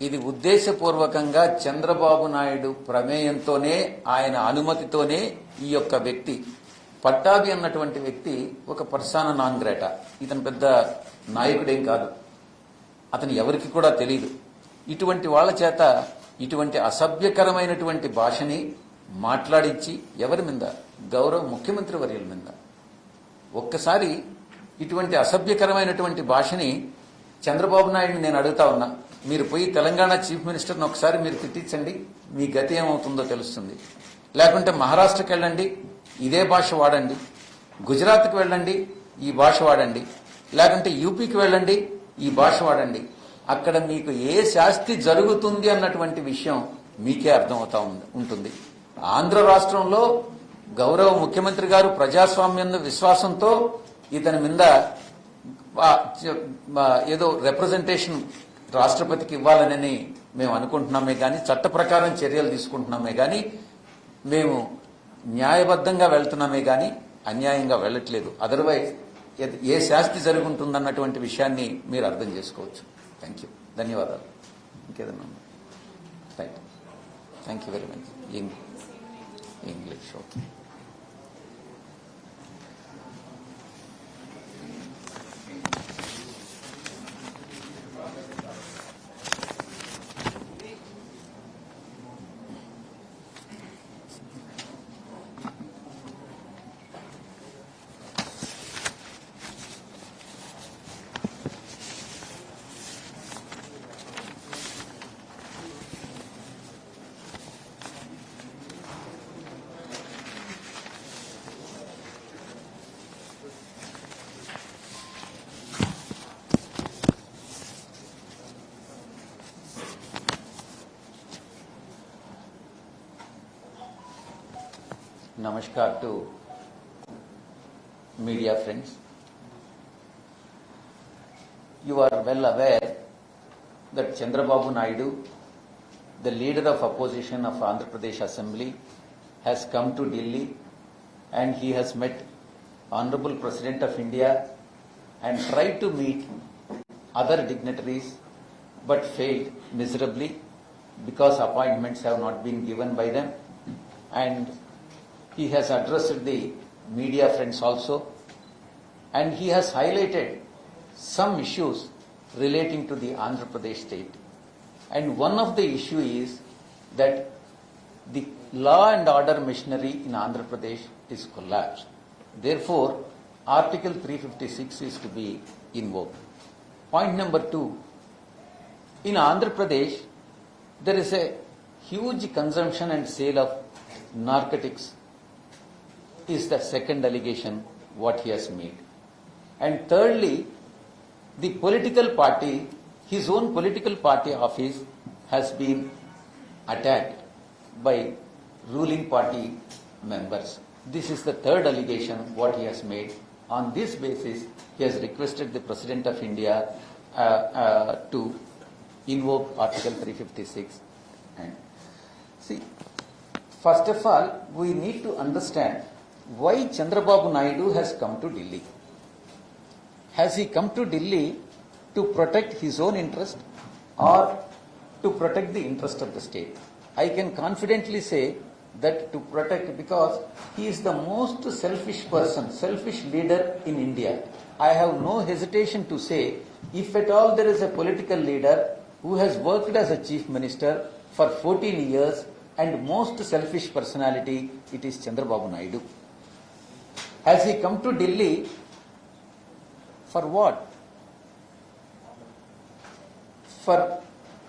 ఇది ఉద్దేశపూర్వకంగా చంద్రబాబు నాయుడు ప్రమేయంతోనే, ఆయన అనుమతితోనే ఈ యొక్క వ్యక్తి పట్టాభి అన్నటువంటి వ్యక్తి ఒక పర్సానా నాన్ గ్రాటా. ఇతను పెద్ద నాయకుడేం కాదు, అతను ఎవరికి కూడా తెలియదు. ఇటువంటి వాళ్ళ చేత ఇటువంటి అసభ్యకరమైనటువంటి భాషని మాట్లాడించి ఎవరి మీద? గౌరవ ముఖ్యమంత్రి వర్యుల మీద. ఒక్కసారి ఇటువంటి అసభ్యకరమైనటువంటి భాషని చంద్రబాబు నాయుడిని నేను అడుగుతా ఉన్నా, మీరు పోయి తెలంగాణ చీఫ్ మినిస్టర్ని ఒకసారి మీరు తిట్టించండి, మీ గతి ఏమవుతుందో తెలుస్తుంది. లేకుంటే మహారాష్ట్రకి వెళ్ళండి, ఇదే భాష వాడండి. గుజరాత్కి వెళ్ళండి, ఈ భాష వాడండి. లేకుంటే యూపీకి వెళ్ళండి, ఈ భాష వాడండి. అక్కడ మీకు ఏ శాస్తి జరుగుతుంది అన్నటువంటి విషయం మీకే అర్థమవుతా ఉంటుంది. ఆంధ్ర రాష్ట్రంలో గౌరవ ముఖ్యమంత్రి గారు ప్రజాస్వామ్యం విశ్వాసంతో ఇతని మీద ఏదో రిప్రజెంటేషన్ రాష్ట్రపతికి ఇవ్వాలని మేము అనుకుంటున్నామే కానీ, చట్ట ప్రకారం చర్యలు తీసుకుంటున్నామే కానీ, మేము న్యాయబద్ధంగా వెళ్తున్నామే కానీ అన్యాయంగా వెళ్ళట్లేదు. అదర్వైజ్ ఏ శాస్తి జరుగుతుందన్నటువంటి విషయాన్ని మీరు అర్థం చేసుకోవచ్చు. థ్యాంక్ యూ, ధన్యవాదాలు. ఇంకేదన్నా? Right, thank you very much. English okay. Namaskar to media friends. You are well aware that Chandrababu Naidu, the leader of opposition of Andhra Pradesh Assembly, has come to Delhi and he has met Honorable President of India and tried to meet other dignitaries but failed miserably because appointments have not been given by them, and he has addressed the media friends also, and he has highlighted some issues relating to the Andhra Pradesh state. And one of the issue is that the law and order machinery in Andhra Pradesh is collapsed. Therefore, Article 356 is to be invoked. Point number 2, in Andhra Pradesh, there is a huge consumption and sale of narcotics is the second allegation what he has made. And thirdly, the political party, his own political party office has been attacked by ruling party members. This is the third allegation what he has made. On this basis, he has requested the President of India to invoke Article 356. And see, first of all, we need to understand why Chandrababu Naidu has come to Delhi. Has he come to Delhi to protect his own interest or to protect the interest of the state? I can confidently say that to protect, because he is the most selfish person, selfish leader in India. I have no hesitation to say, if at all there is a political leader who has worked as a chief minister for 14 years and most selfish personality, it is Chandrababu Naidu. Has he come to Delhi for what?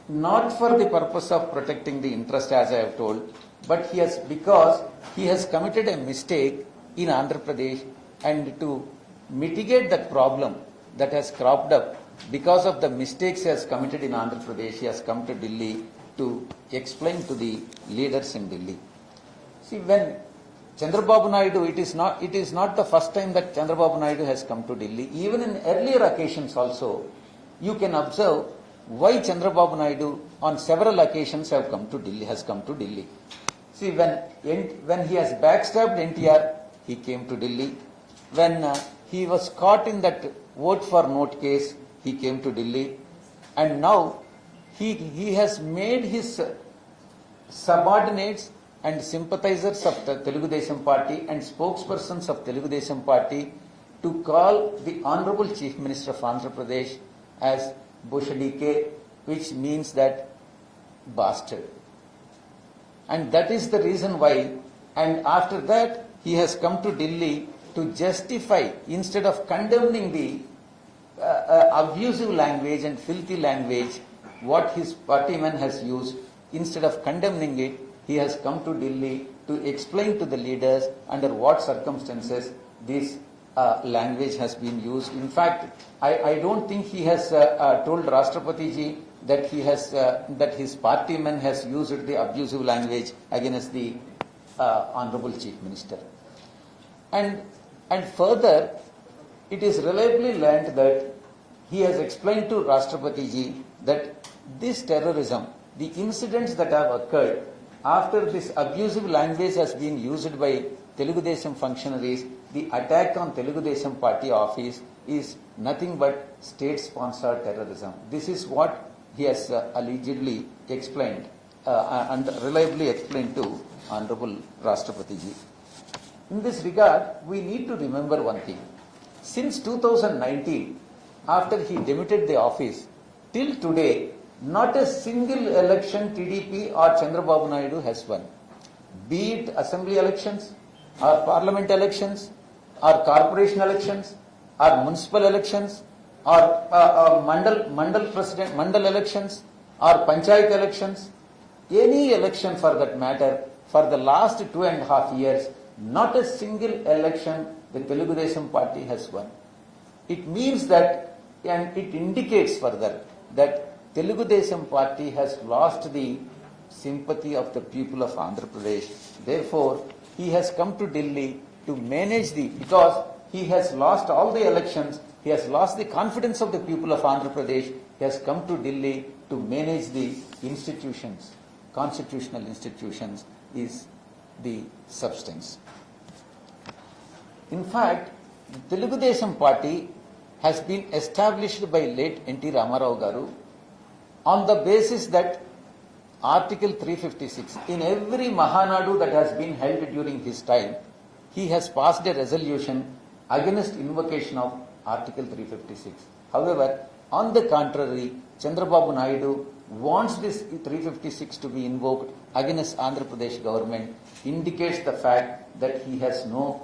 Not for the purpose of protecting the interest, as I have told, but because he has committed a mistake in Andhra Pradesh, and to mitigate that problem that has cropped up because of the mistakes he has committed in Andhra Pradesh. He has come to Delhi to explain to the leaders in Delhi. See, when Chandrababu Naidu, it is not the first time that Chandrababu Naidu has come to Delhi. Even in earlier occasions also, you can observe why Chandrababu Naidu on several occasions has come to Delhi. See, when he has backstabbed NTR, he came to Delhi. When he was caught in that vote for note case, he came to Delhi. And now he has made his subordinates and sympathizers of the Telugu Desam Party and spokespersons of Telugu Desam Party to call the Honorable Chief Minister of Andhra Pradesh as Boshadike, which means that bastard. And that is the reason why, and after that, he has come to Delhi to justify, instead of condemning the abusive language and filthy language what his partyman has used, instead of condemning it, he has come to Delhi to explain to the leaders under what circumstances this language has been used. In fact, I don't think he has told Rashtrapati ji that that his partyman has used the abusive language against the Honorable Chief Minister. And further, it is reliably learnt that he has explained to Rashtrapati ji that this terrorism, the incidents that have occurred after this abusive language has been used by Telugu Desam functionaries, the attack on Telugu Desam Party office is nothing but state-sponsored terrorism. This is what he has allegedly explained and reliably explained to Honorable Rashtrapati ji. In this regard, we need to remember one thing. Since 2019, after he demitted the office, till today, not a single election TDP or Chandrababu Naidu has won. Be it assembly elections, or parliament elections, or corporation elections, or municipal elections, or mandal elections, or panchayat elections, any election for that matter, for the last 2.5 years, not a single election the Telugu Desam Party has won. It means that, and it indicates further, that Telugu Desam Party has lost the sympathy of the people of Andhra Pradesh. Therefore, he has come to Delhi to manage because he has lost all the elections, he has lost the confidence of the people of Andhra Pradesh, he has come to Delhi to manage the institutions, constitutional institutions is the substance. In fact, the Telugu Desam Party has been established by late N.T. Ramarao Garu on the basis that Article 356, in every Mahanadu that has been held during his time, he has passed a resolution against invocation of Article 356. However, on the contrary, Chandrababu Naidu wants this 356 to be invoked against Andhra Pradesh government, indicates the fact that he has no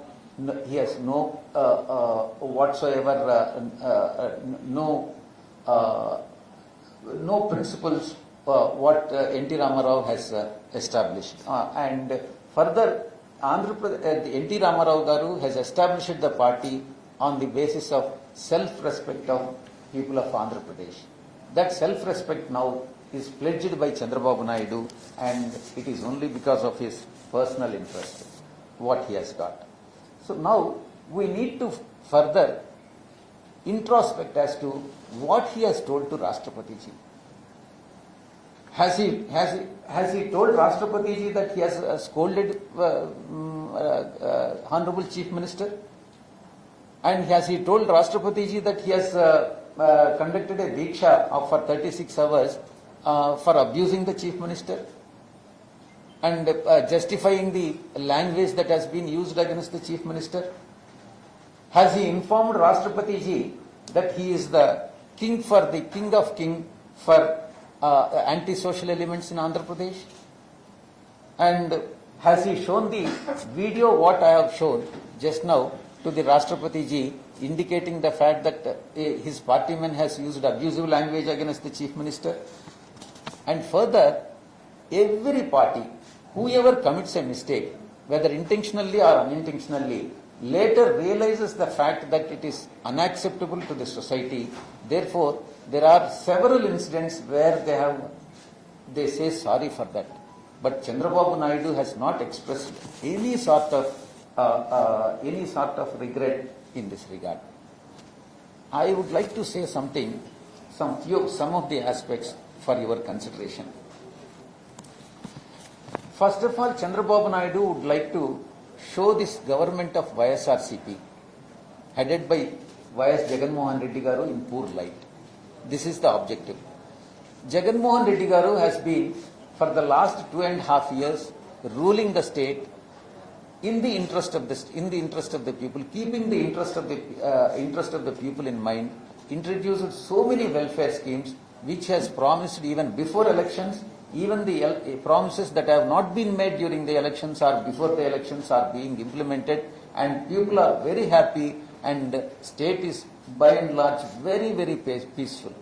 principles what N.T. Ramarao has established. And further, N.T. Ramarao Garu has established the party on the basis of self-respect of people of Andhra Pradesh. That self-respect now is pledged by Chandrababu Naidu, and it is only because of his personal interest what he has got. So now we need to further introspect as to what he has told to Rashtrapati ji. Has he told Rashtrapati ji that he has scolded Honorable Chief Minister? And has he told Rashtrapati ji that he has conducted a diksha for 36 hours for abusing the Chief Minister and justifying the language that has been used against the Chief Minister? Has he informed Rashtrapati ji that he is the king of king for anti-social elements in Andhra Pradesh? And has he shown the video what I have shown just now to the Rashtrapati ji, indicating the fact that his partyman has used abusive language against the Chief Minister? And further, every party, whoever commits a mistake, whether intentionally or unintentionally, later realizes the fact that it is unacceptable to the society. Therefore, there are several incidents where they say sorry for that. But Chandrababu Naidu has not expressed any sort of regret in this regard. I would like to say some of the aspects for your consideration. First of all, Chandrababu Naidu would like to show this government of YSRCP, headed by YS Jagannath Reddy Garu, in poor light. This is the objective. Jagannath Reddy Garu has been, for the last 2.5 years, ruling the state in the interest of the people, keeping the interest of the people in mind, introduced so many welfare schemes which has promised even before elections. Even the promises that have not been made during the elections or before the elections are being implemented, and people are very happy, and state is by and large very, very peaceful.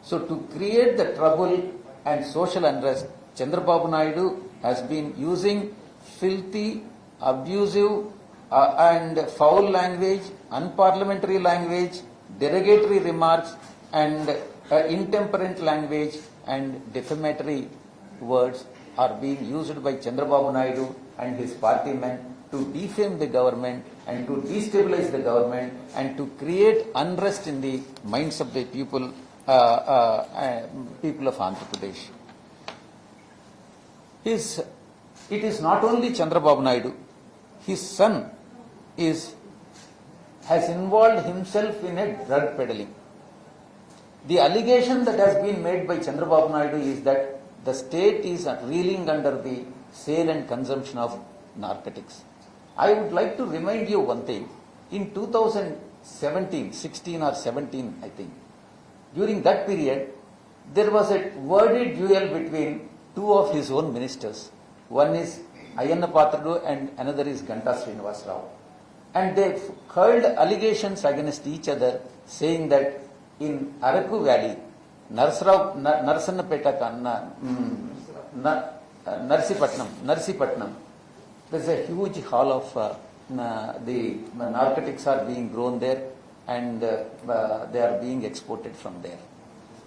So to create the trouble and social unrest, Chandrababu Naidu has been using filthy, abusive and foul language, unparliamentary language, derogatory remarks and intemperate language and defamatory words are being used by Chandrababu Naidu and his party men to defame the government and to destabilize the government and to create unrest in the minds of the people of Andhra Pradesh. It is not only Chandrababu Naidu, his son has involved himself in a drug peddling. The allegation that has been made by Chandrababu Naidu is that the state is reeling under the sale and consumption of narcotics. I would like to remind you one thing. In 16 or 17, I think, during that period, there was a worded duel between two of his own ministers. One is Ayanna Patradu and another is Ganta Srinivas Rao. And they hurled allegations against each other, saying that in Araku Valley, Narsannapeta, Narsipatnam, there's a huge hall of the narcotics are being grown there, and they are being exported from there.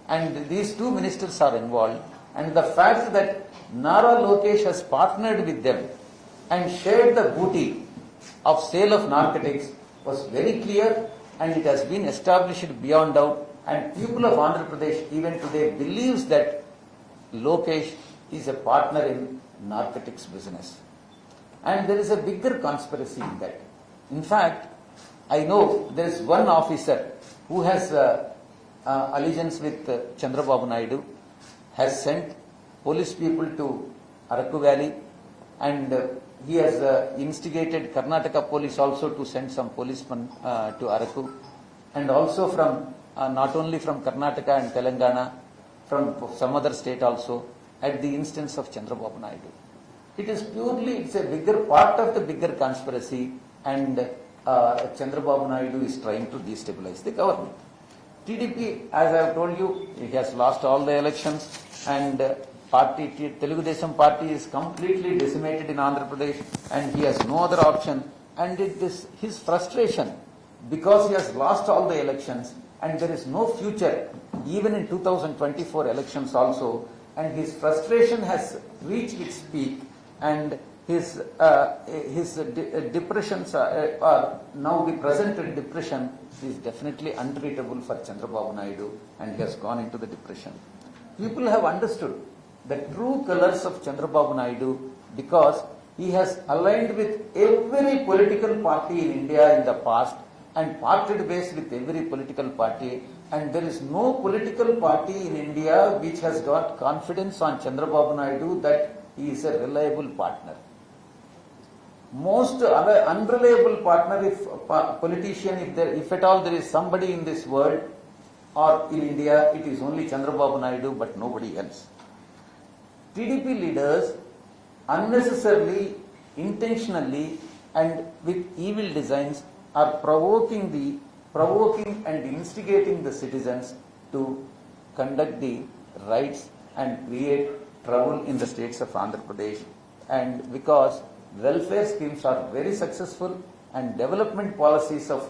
And these two ministers are involved, and the fact that Nara Lokesh has partnered with them and shared the booty of sale of narcotics was very clear, and it has been established beyond doubt. And people of Andhra Pradesh even today believes that Lokesh is a partner in narcotics business. And there is a bigger conspiracy in that. In fact, I know there is one officer who has allegiance with Chandrababu Naidu, has sent police people to Araku Valley, and he has instigated Karnataka police also to send some policemen to Araku, and also from not only from Karnataka and Telangana, from some other state also, at the instance of Chandrababu Naidu. It's a bigger part of the bigger conspiracy, and Chandrababu Naidu is trying to destabilize the government. TDP, as I have told you, he has lost all the elections, and Telugu Desam party is completely decimated in Andhra Pradesh, and he has no other option. And his frustration, because he has lost all the elections, and there is no future, even in 2024 elections also, and his frustration has reached its peak, and his depressions are now the present depression is definitely untreatable for Chandrababu Naidu, and he has gone into the depression. People have understood the true colors of Chandrababu Naidu because he has aligned with every political party in India in the past and parted ways with every political party, and there is no political party in India which has got confidence on Chandrababu Naidu that he is a reliable partner. Most unreliable partner, politician, if at all there is somebody in this world or in India, it is only Chandrababu Naidu, but nobody else. TDP leaders unnecessarily, intentionally, and with evil designs are provoking and instigating the citizens to conduct the raids and create trouble in the states of Andhra Pradesh. And because welfare schemes are very successful and development policies of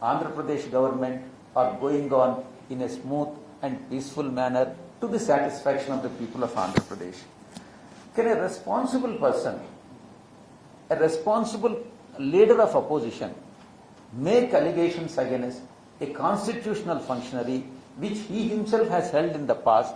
Andhra Pradesh government are going on in a smooth and peaceful manner to the satisfaction of the people of Andhra Pradesh. Can a responsible person, a responsible leader of opposition, make allegations against a constitutional functionary which he himself has held in the past?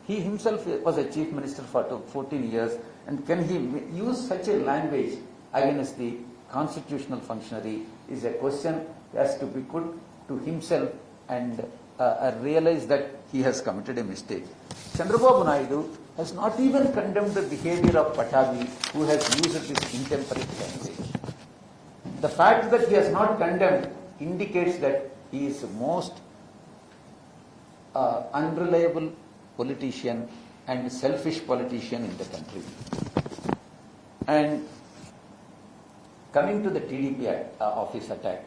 He himself was a chief minister for 14 years, and can he use such a language against the constitutional functionary is a question he has to be put to himself and realize that he has committed a mistake. Chandrababu Naidu has not even condemned the behavior of Patabi, who has used this intemperate language. The fact that he has not condemned indicates that he is the most unreliable politician and selfish politician in the country. And coming to the TDP office attack,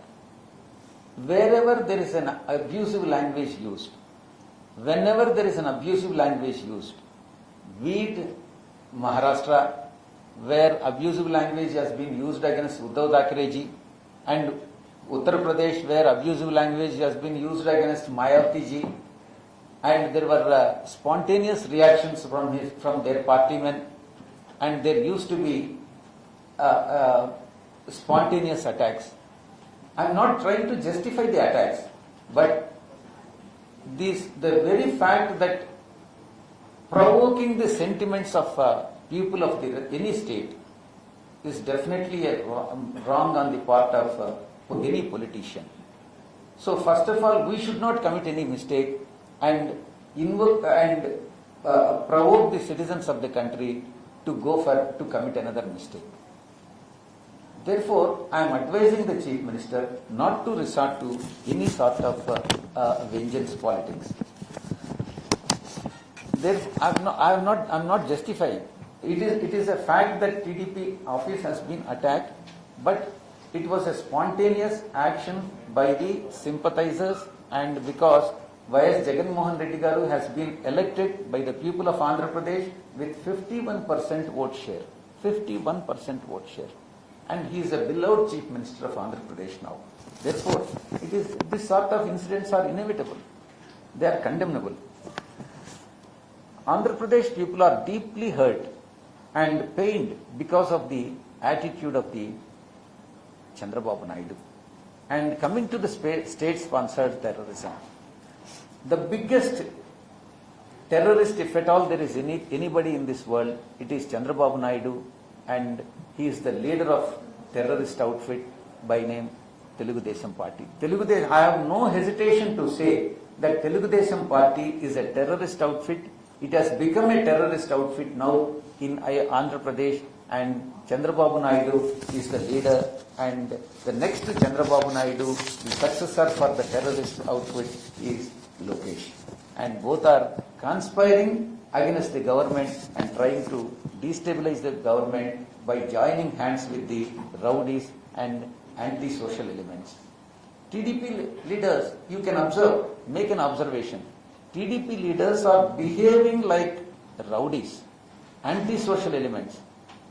wherever there is an abusive language used, whenever there is an abusive language used, be it Maharashtra, where abusive language has been used against Uddhav Thackeray, and Uttar Pradesh, where abusive language has been used against Mayawati ji, and there were spontaneous reactions from their partymen, and there used to be spontaneous attacks. I am not trying to justify the attacks, but the very fact that provoking the sentiments of people of any state is definitely a wrong on the part of any politician. So first of all, we should not commit any mistake and invoke and provoke the citizens of the country to commit another mistake. Therefore, I am advising the Chief Minister not to resort to any sort of vengeance politics. I am not justifying. It is a fact that TDP office has been attacked, but it was a spontaneous action by the sympathizers, and because Y.S. Jagan Mohan Reddy Garu has been elected by the people of Andhra Pradesh with 51% vote share. 51% vote share. And he is a beloved Chief Minister of Andhra Pradesh now. Therefore, this sort of incidents are inevitable. They are condemnable. Andhra Pradesh people are deeply hurt and pained because of the attitude of the Chandrababu Naidu. And coming to the state-sponsored terrorism, the biggest terrorist, if at all there is anybody in this world, it is Chandrababu Naidu, and he is the leader of terrorist outfit by name Telugu Desam Party. I have no hesitation to say that Telugu Desam Party is a terrorist outfit. It has become a terrorist outfit now in Andhra Pradesh, and Chandrababu Naidu is the leader, and the next to Chandrababu Naidu, the successor for the terrorist outfit is Lokesh. And both are conspiring against the government and trying to destabilize the government by joining hands with the rowdies and anti-social elements. TDP leaders, you can observe, make an observation. TDP leaders are behaving like rowdies, anti-social elements,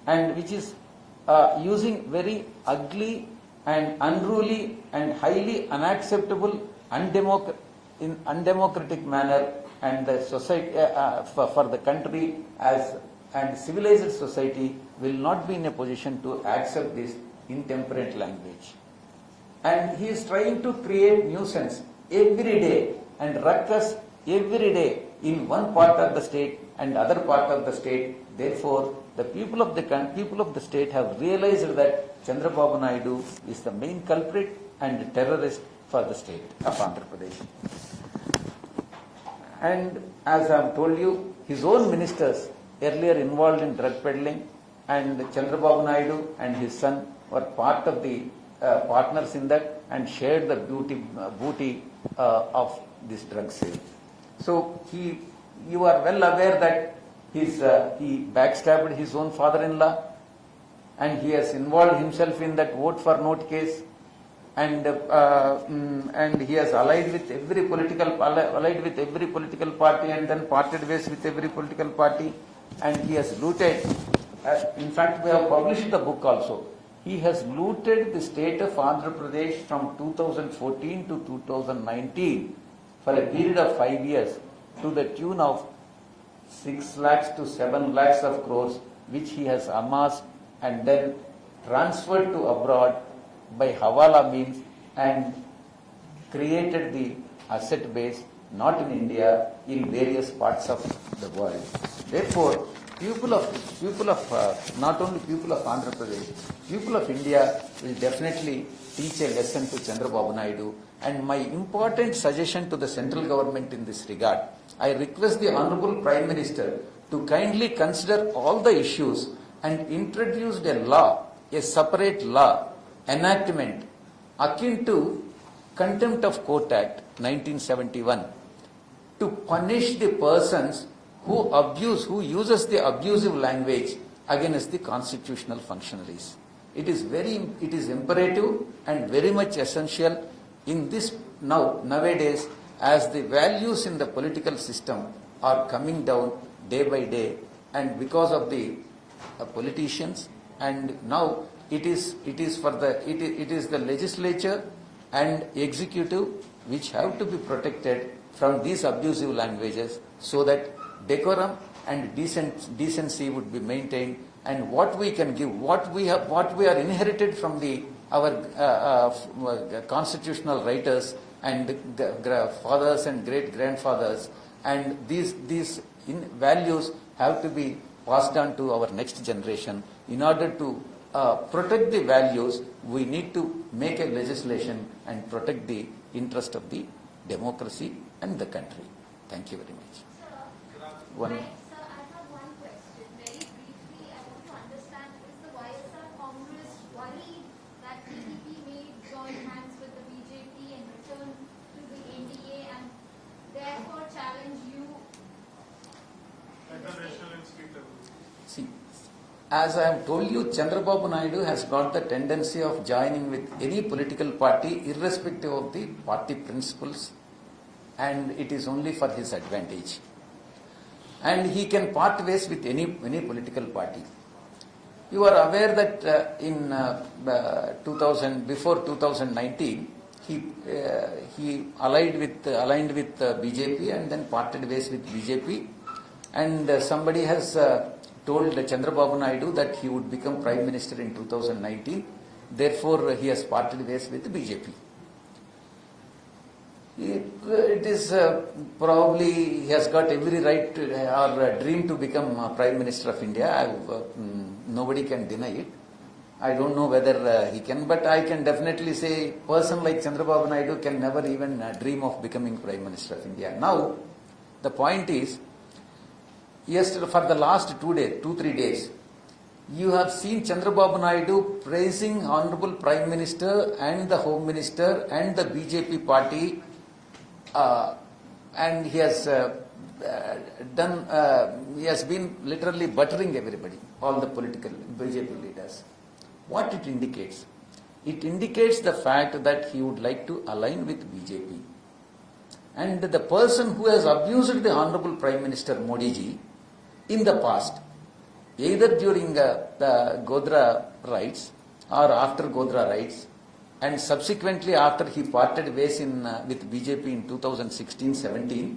and which is using very ugly and unruly and highly unacceptable, undemocratic manner, and the society for the country and civilized society will not be in a position to accept this intemperate language. And he is trying to create nuisance every day and ruckus every day in one part of the state and other part of the state. Therefore, the people of the state have realized that Chandrababu Naidu is the main culprit and terrorist for the state of Andhra Pradesh. And as I have told you, his own ministers earlier involved in drug peddling, and Chandrababu Naidu and his son were part of the partners in that and shared the booty of this drug sale. So you are well aware that he backstabbed his own father-in-law, and he has involved himself in that vote for note case, and he has allied with every political party and then parted ways with every political party, and he has looted. In fact, we have published the book also. He has looted the state of Andhra Pradesh from 2014 to 2019 for a period of 5 years to the tune of 6 lakhs to 7 lakhs of crores, which he has amassed and then transferred to abroad by Hawala means and created the asset base not in India, in various parts of the world. Therefore, not only people of Andhra Pradesh, people of India will definitely teach a lesson to Chandrababu Naidu. And my important suggestion to the central government in this regard, I request the Honorable Prime Minister to kindly consider all the issues and introduce a law, a separate law, enactment akin to Contempt of Court Act 1971 to punish the persons who uses the abusive language against the constitutional functionaries. It is imperative and very much essential in this nowadays, as the values in the political system are coming down day by day, and because of the politicians, and now it is the legislature and executive which have to be protected from these abusive languages, so that decorum and decency would be maintained, and what we can give, what we are inherited from our constitutional writers and fathers and great grandfathers, and these values have to be passed on to our next generation. In order to protect the values, we need to make a legislation and protect the interest of the democracy and the country. Thank you very much. One. Sir, I have one question. Very briefly, I want to understand, is the YSR Congress worried that PDP may join hands with the BJP and return to the NDA and therefore challenge you? See, as I have told you, Chandrababu Naidu has got the tendency of joining with any political party irrespective of the party principles, and it is only for his advantage. And he can part ways with any political party. You are aware that before 2019, he aligned with BJP and then parted ways with BJP. And somebody has told Chandrababu Naidu that he would become Prime Minister in 2019. Therefore, he has parted ways with BJP. It is probably he has got every right or dream to become Prime Minister of India. Nobody can deny it. I don't know whether he can, but I can definitely say a person like Chandrababu Naidu can never even dream of becoming Prime Minister of India. Now, the point is, yesterday, for the last 2-3 days, you have seen Chandrababu Naidu praising Honorable Prime Minister and the Home Minister and the BJP party, and he has he has been literally buttering everybody, all the political BJP leaders. What it indicates? It indicates the fact that he would like to align with BJP. And the person who has abused the Honorable Prime Minister Modi ji in the past, either during the Godhra riots or after Godhra riots, and subsequently after he parted ways with BJP in 2016-17,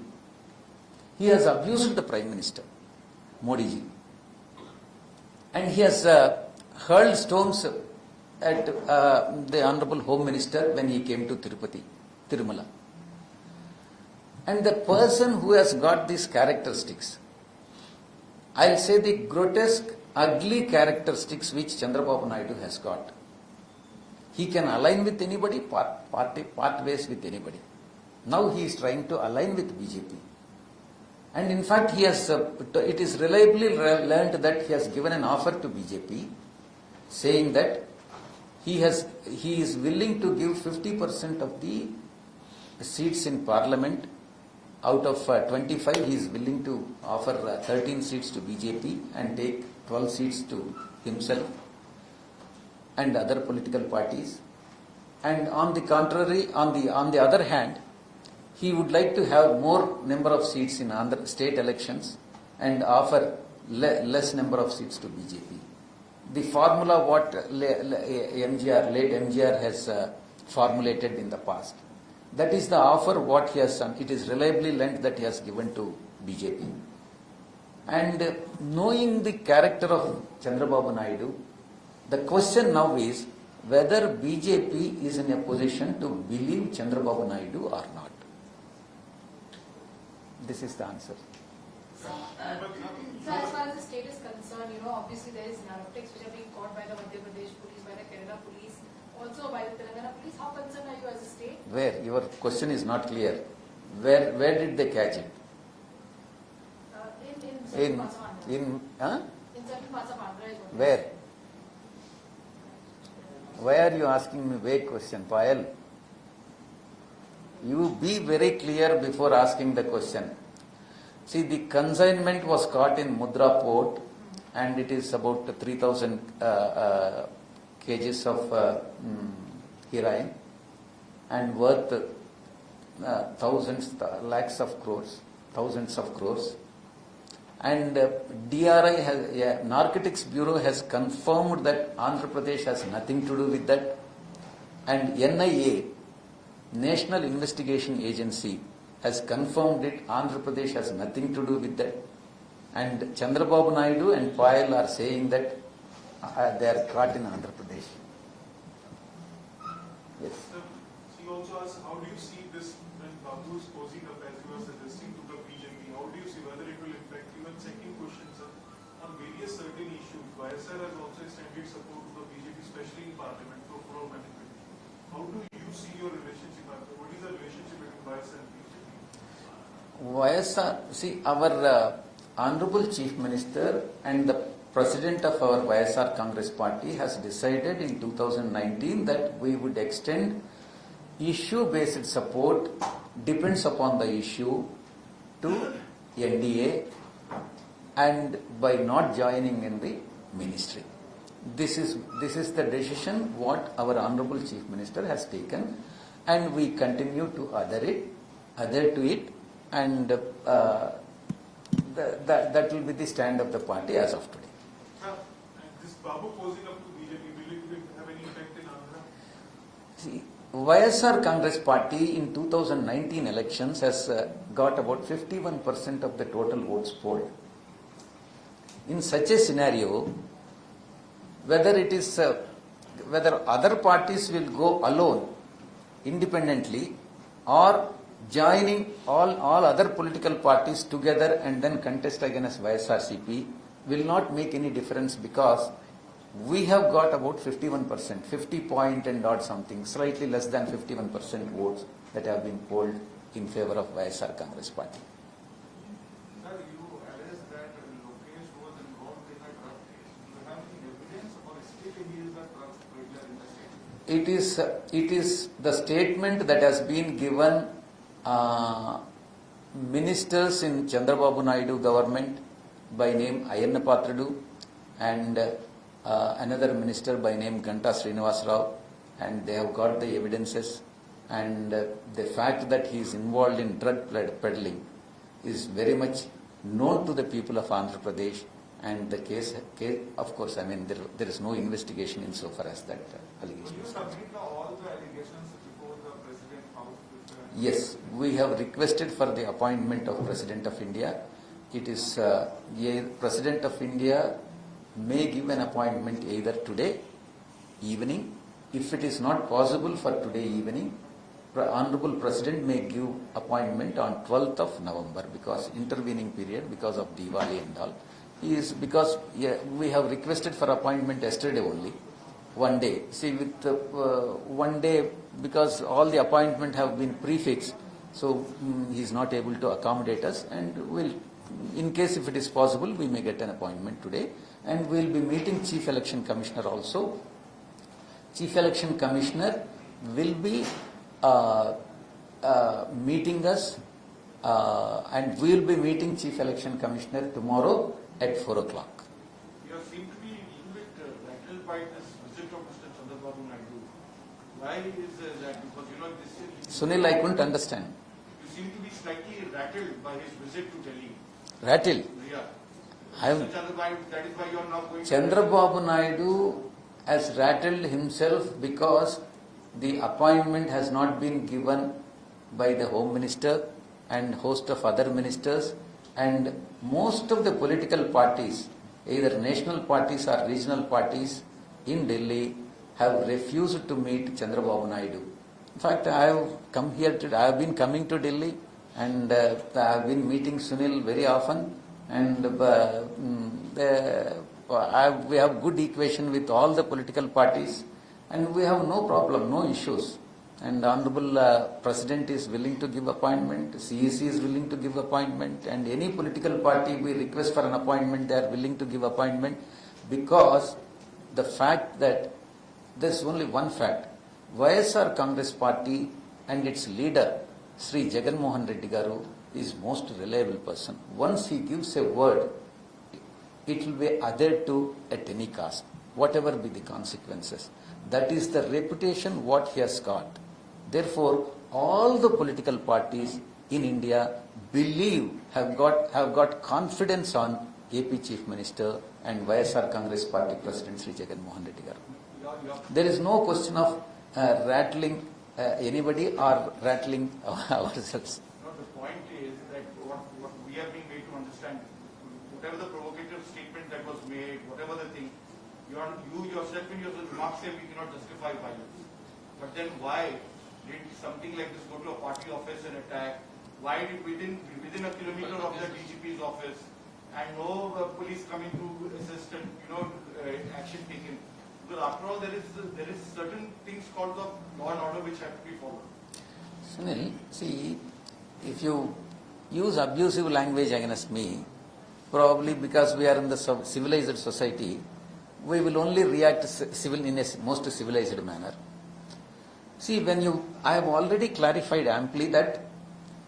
he has abused the Prime Minister, Modi ji. And he has hurled stones at the Honorable Home Minister when he came to Tirumala. And the person who has got these characteristics, I'll say the grotesque, ugly characteristics which Chandrababu Naidu has got. He can align with anybody, part ways with anybody. Now he is trying to align with BJP. And in fact, he has. It is reliably learned that he has given an offer to BJP, saying that he is willing to give 50% of the seats in Parliament. Out of 25, he is willing to offer 13 seats to BJP and take 12 seats to himself and other political parties. And on the contrary, on the other hand, he would like to have more number of seats in state elections and offer less number of seats to BJP. the formula what late MGR has formulated in the past. That is the offer what he has done. It is reliably lent that he has given to BJP. And knowing the character of Chandrababu Naidu, the question now is whether BJP is in a position to believe Chandrababu Naidu or not. This is the answer. So as far as the state is concerned, obviously there is narcotics which are being caught by the Madhya Pradesh police, by the Kerala police, also by the Telangana police. How concerned are you as a state? Where? Your question is not clear. Where did they catch it? In certain parts of Andhra. In In certain parts of Andhra is what. where? Why are you asking me vague question, Payal? You be very clear before asking the question. See, the consignment was caught in Mudra port, and it is about 3,000 kgs of heroin, and worth lakhs of crores, thousands of crores. And DRI has, Narcotics Bureau has confirmed that Andhra Pradesh has nothing to do with that, and NIA, National Investigation Agency, has confirmed it. Andhra Pradesh has nothing to do with that. And Chandrababu Naidu and Payal are saying that they are caught in Andhra Pradesh. Yes. She also asked, how do you see this when Babu is posing up as you were suggesting to the BJP? How do you see whether it will impact? Even second question, sir, on various certain issues, YSR has also extended support to the BJP, especially in Parliament, for management. How do you see your relationship? What is the relationship between YSR and BJP? YSR, see, our Honorable Chief Minister and the President of our YSR Congress Party has decided in 2019 that we would extend issue-based support, depends upon the issue, to NDA, and by not joining in the ministry. This is the decision what our Honorable Chief Minister has taken, and we continue to adhere to it, and that will be the stand of the party as of today. Sir, and this Babu posing up to BJP, will it have any effect in Andhra? See, YSR Congress Party in 2019 elections has got about 51% of the total votes polled. In such a scenario, whether other parties will go alone, independently, or joining all other political parties together and then contest against YSRCP will not make any difference, because we have got about 51%, 50 point and odd something, slightly less than 51% votes that have been polled in favor of YSR Congress Party. Sir, you alleged that Lokesh was involved in a drug case. Do you have any evidence, or still he is a drug peddler in the state? It is the statement that has been given ministers in Chandrababu Naidu government by name Ayanna Patradu, and another minister by name Ganta Srinivas Rao, and they have got the evidences, and the fact that he is involved in drug peddling is very much known to the people of Andhra Pradesh, and the case of course, I mean, there is no investigation insofar as that allegation Will you is submit concerned. all the allegations before the President House? Yes, we have requested for the appointment of President of India. It is President of India may give an appointment either today evening. If it is not possible for today evening, Honorable President may give appointment on 12th of November, because intervening period because of Diwali and all because we have requested for appointment yesterday only, one day. See, with 1 day, because all the appointment have been prefixed, so he is not able to accommodate us, and we'll, in case if it is possible, we may get an appointment today, and we'll be meeting Chief Election Commissioner also. Chief Election Commissioner will be meeting us, and we will be meeting Chief Election Commissioner tomorrow at 4 o'clock. You seem to be a little bit rattled by this visit of Mr. Chandrababu Naidu. Why is that? Because this is... Sunil, I couldn't understand. You seem to be slightly rattled by his visit to Delhi. Rattle? Yeah. I have- Mr. Chandrababu, that is why you are not going. Chandrababu Naidu has rattled himself because the appointment has not been given by the Home Minister and host of other ministers, and most of the political parties, either national parties or regional parties in Delhi, have refused to meet Chandrababu Naidu. In fact, I have been coming to Delhi, and I have been meeting Sunil very often, and we have good equation with all the political parties, and we have no problem, no issues. And Honorable President is willing to give appointment, CEC is willing to give appointment, and any political party we request for an appointment, they are willing to give appointment, because the fact that there is only one fact: YSR Congress Party and its leader, Sri Jagan Mohan Reddy Garu, is most reliable person. Once he gives a word, it will be adhered to at any cost, whatever be the consequences. That is the reputation what he has got. Therefore, all the political parties in India have got confidence on AP Chief Minister and YSR Congress Party President Sri Jagan Mohan Reddy Garu. There is no question of rattling anybody or rattling ourselves. No, the point is that what we have been made to understand, whatever the provocative statement that was made, whatever the thing, you yourself in your remarks say we cannot justify violence. But then why did something like this go to a party office and attack? Why did within a kilometer of the DGP's office and no police coming to assist and action taken? Because after all, there is certain things called the law and order which have to be followed. Sunil, see, if you use abusive language against me, probably because we are in the civilized society, we will only react in a most civilized manner. See, I have already clarified amply that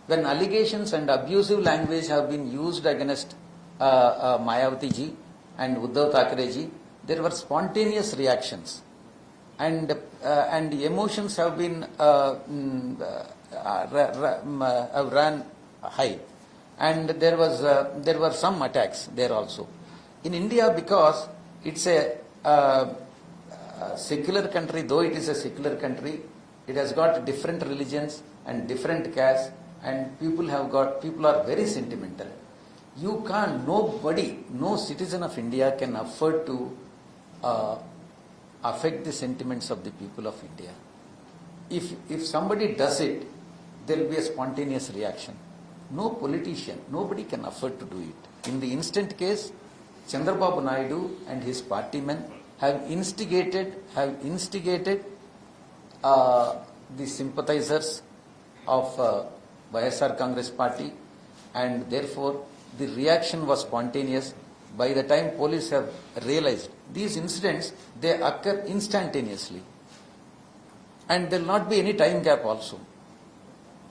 when allegations and abusive language have been used against Mayawati ji and Uddhav Thackeray ji, there were spontaneous reactions, and emotions have been ran high, and there were some attacks there also. In India, because it's a secular country, though it is a secular country, it has got different religions and different castes, and people are very sentimental. No citizen of India can afford to affect the sentiments of the people of India. If somebody does it, there will be a spontaneous reaction. No politician, nobody can afford to do it. In the instant case, Chandrababu Naidu and his party men have instigated the sympathizers of YSR Congress Party, and therefore the reaction was spontaneous. By the time police have realized these incidents, they occur instantaneously, and there will not be any time gap also.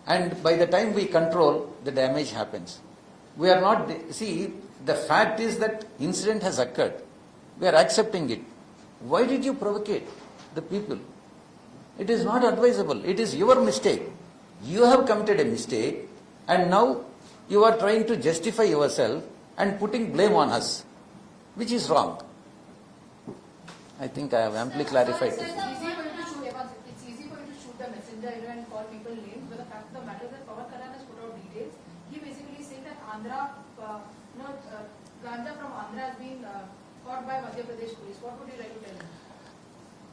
And by the time we control, the damage happens. We are not, see, the fact is that incident has occurred. We are accepting it. Why did you provocate the people? It is not advisable. It is your mistake. You have committed a mistake, and now you are trying to justify yourself and putting blame on us, which is wrong. I think I have amply clarified It's this. easy for you to shoot the messenger and call people names, but the fact of the matter is that Pawan Kalyan has put out details. He basically is saying that ganja from Andhra has been caught by Madhya Pradesh police. What would you like to tell him?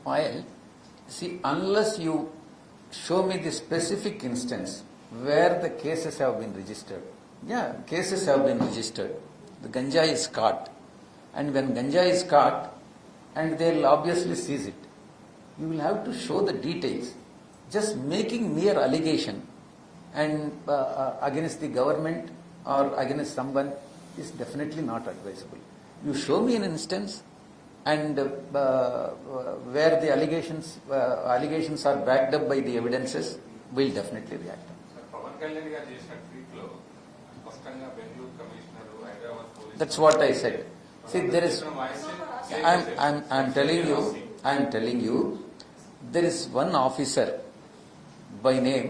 Well, see, unless you show me the specific instance where the cases have been registered. Yeah, cases have been registered. The ganja is caught. And when ganja is caught, and they will obviously seize it, you will have to show the details. Just making mere allegation and against the government or against someone is definitely not advisable. You show me an instance, and where the allegations are backed up by the evidences, we will definitely react. Pawan Kalyan గారు చేసిన tweet లో స్పష్టంగా Bengaluru commissioner Hyderabad police That's what I said. See, there is. I am telling you, there is one officer by name.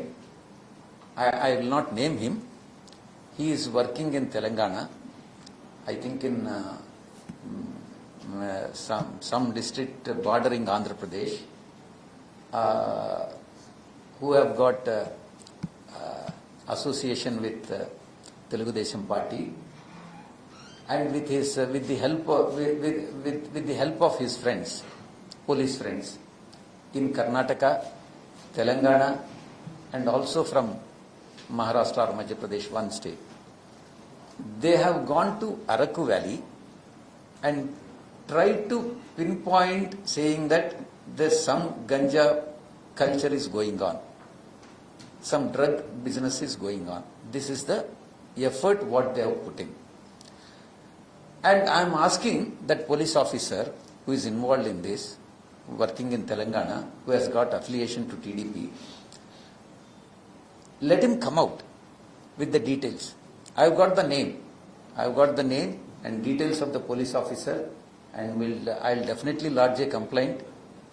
I will not name him. He is working in Telangana, I think in some district bordering Andhra Pradesh, who have got association with Telugu Desam Party, and with his with the help of his friends, police friends in Karnataka, Telangana, and also from Maharashtra or Madhya Pradesh, one state. They have gone to Araku Valley and tried to pinpoint, saying that there's some ganja culture is going on, some drug business is going on. This is the effort what they have put in. And I am asking that police officer who is involved in this, working in Telangana, who has got affiliation to TDP, let him come out with the details. I have got the name. I have got the name and details of the police officer, and I'll definitely lodge a complaint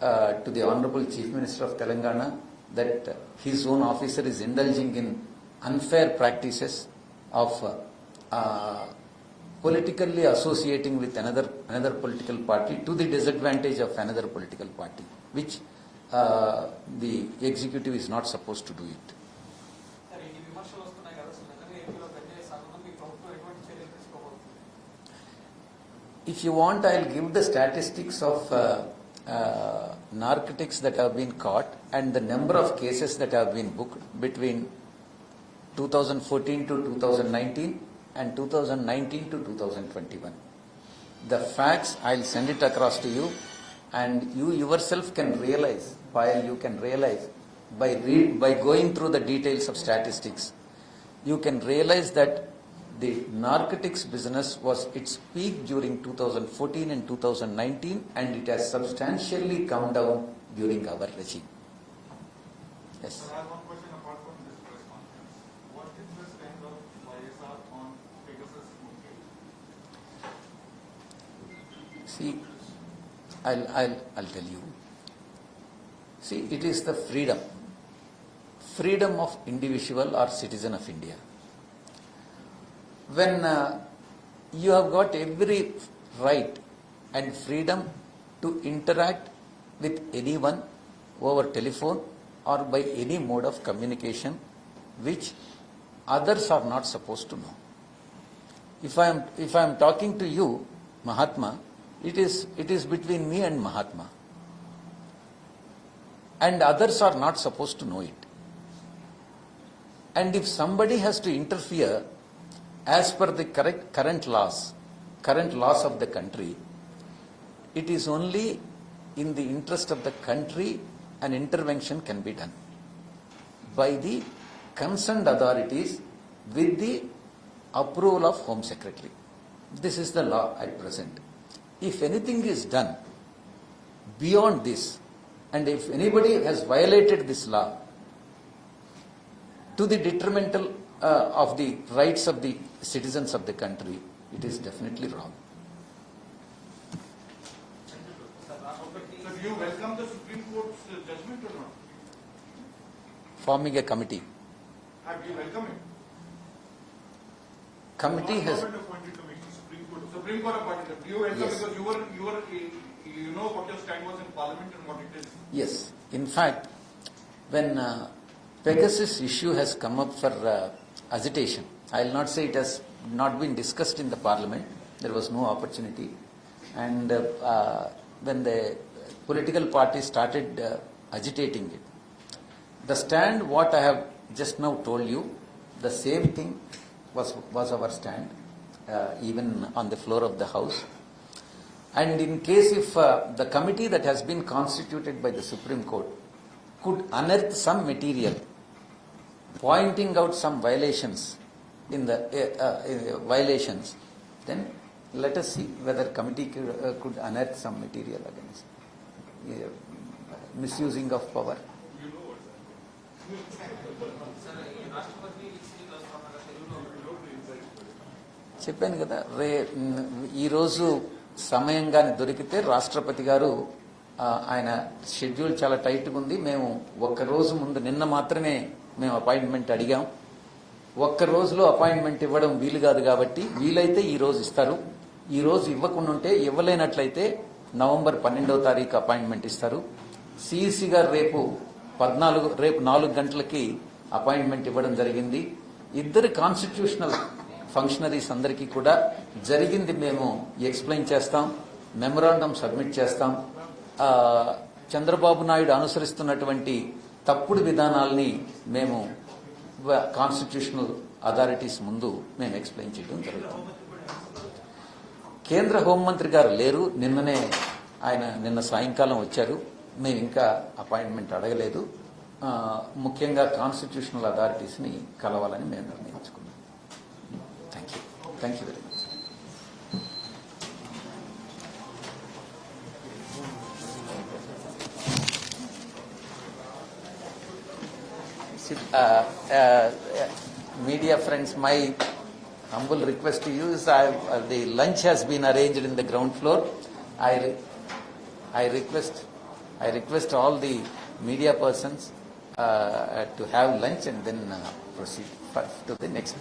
to the Honorable Chief Minister of Telangana that his own officer is indulging in unfair practices of politically associating with another political party to the disadvantage of another political party, which the executive is not supposed to do it. If you want, I'll give the statistics of narcotics that have been caught and the number of cases that have been booked between 2014 to 2019 and 2019 to 2021. The facts, I'll send it across to you, and you yourself can realize, while you can realize by going through the details of statistics, you can realize that the narcotics business was its peak during 2014 and 2019, and it has substantially come down during our regime. Yes. I have one question apart from this press conference. What is the stand of YSR on Pegasus movement? See, I'll tell you. See, it is the freedom of individual or citizen of India. When you have got every right and freedom to interact with anyone over telephone or by any mode of communication which others are not supposed to know. If I am talking to you, Mahatma, it is between me and Mahatma, and others are not supposed to know it. And if somebody has to interfere as per the current laws of the country, it is only in the interest of the country an intervention can be done by the concerned authorities with the approval of Home Secretary. This is the law at present. If anything is done beyond this, and if anybody has violated this law to the detrimental of the rights of the citizens of the country, it is definitely wrong. So do you welcome the Supreme Court's judgment or not? Forming a committee. Have you welcome it? Committee has. Government appointed committee, Supreme Court appointed it. Do you welcome Yes. because you know what your stand was in Parliament and what it is? Yes. In fact, when Pegasus issue has come up for agitation, I will not say it has not been discussed in the Parliament. There was no opportunity. And when the political parties started agitating it, the stand what I have just now told you, the same thing was our stand, even on the floor of the House. And in case if the committee that has been constituted by the Supreme Court could unearth some material pointing out some violations in the violations, then let us see whether committee could unearth some material against misusing of power. చెప్పాను కదా, ఈరోజు సమయంగా దొరికితే రాష్ట్రపతి గారు ఆయన schedule చాలా టైట్గా ఉంది, మేము ఒక్క రోజు ముందు నిన్న మాత్రమే మేము అపాయింట్మెంట్ అడిగాం. ఒక్క రోజులో అపాయింట్మెంట్ ఇవ్వడం వీలు కాదు కాబట్టి వీలైతే ఈ రోజు ఇస్తారు. ఈ రోజు ఇవ్వకుండా ఉంటే ఇవ్వలేనట్లయితే నవంబర్ 12వ తారీఖు అపాయింట్మెంట్ ఇస్తారు. సిఇసి గారు రేపు 4 గంటలకి అపాయింట్మెంట్ ఇవ్వడం జరిగింది. ఇద్దరు కాన్స్టిట్యూషనల్ ఫంక్షనరీస్ అందరికీ కూడా జరిగింది మేము ఎక్స్ప్లెయిన్ చేస్తాం, మెమరాండం సబ్మిట్ చేస్తాం. చంద్రబాబు నాయుడు అనుసరిస్తున్నటువంటి తప్పుడు విధానాల్ని మేము కాన్స్టిట్యూషనల్ అథారిటీస్ ముందు మేము ఎక్స్ప్లెయిన్ చేయడం జరుగుతుంది. కేంద్ర హోంమంత్రి గారు లేరు, నిన్న సాయంకాలం వచ్చారు. మేము ఇంకా అపాయింట్మెంట్ అడగలేదు. ముఖ్యంగా కాన్స్టిట్యూషనల్ అథారిటీస్ని కలవాలని మేము నిర్ణయించుకున్నాం. Thank you very much. Media friends, my humble request to you is the lunch has been arranged in the ground floor. I request all the media persons to have lunch and then proceed to the next.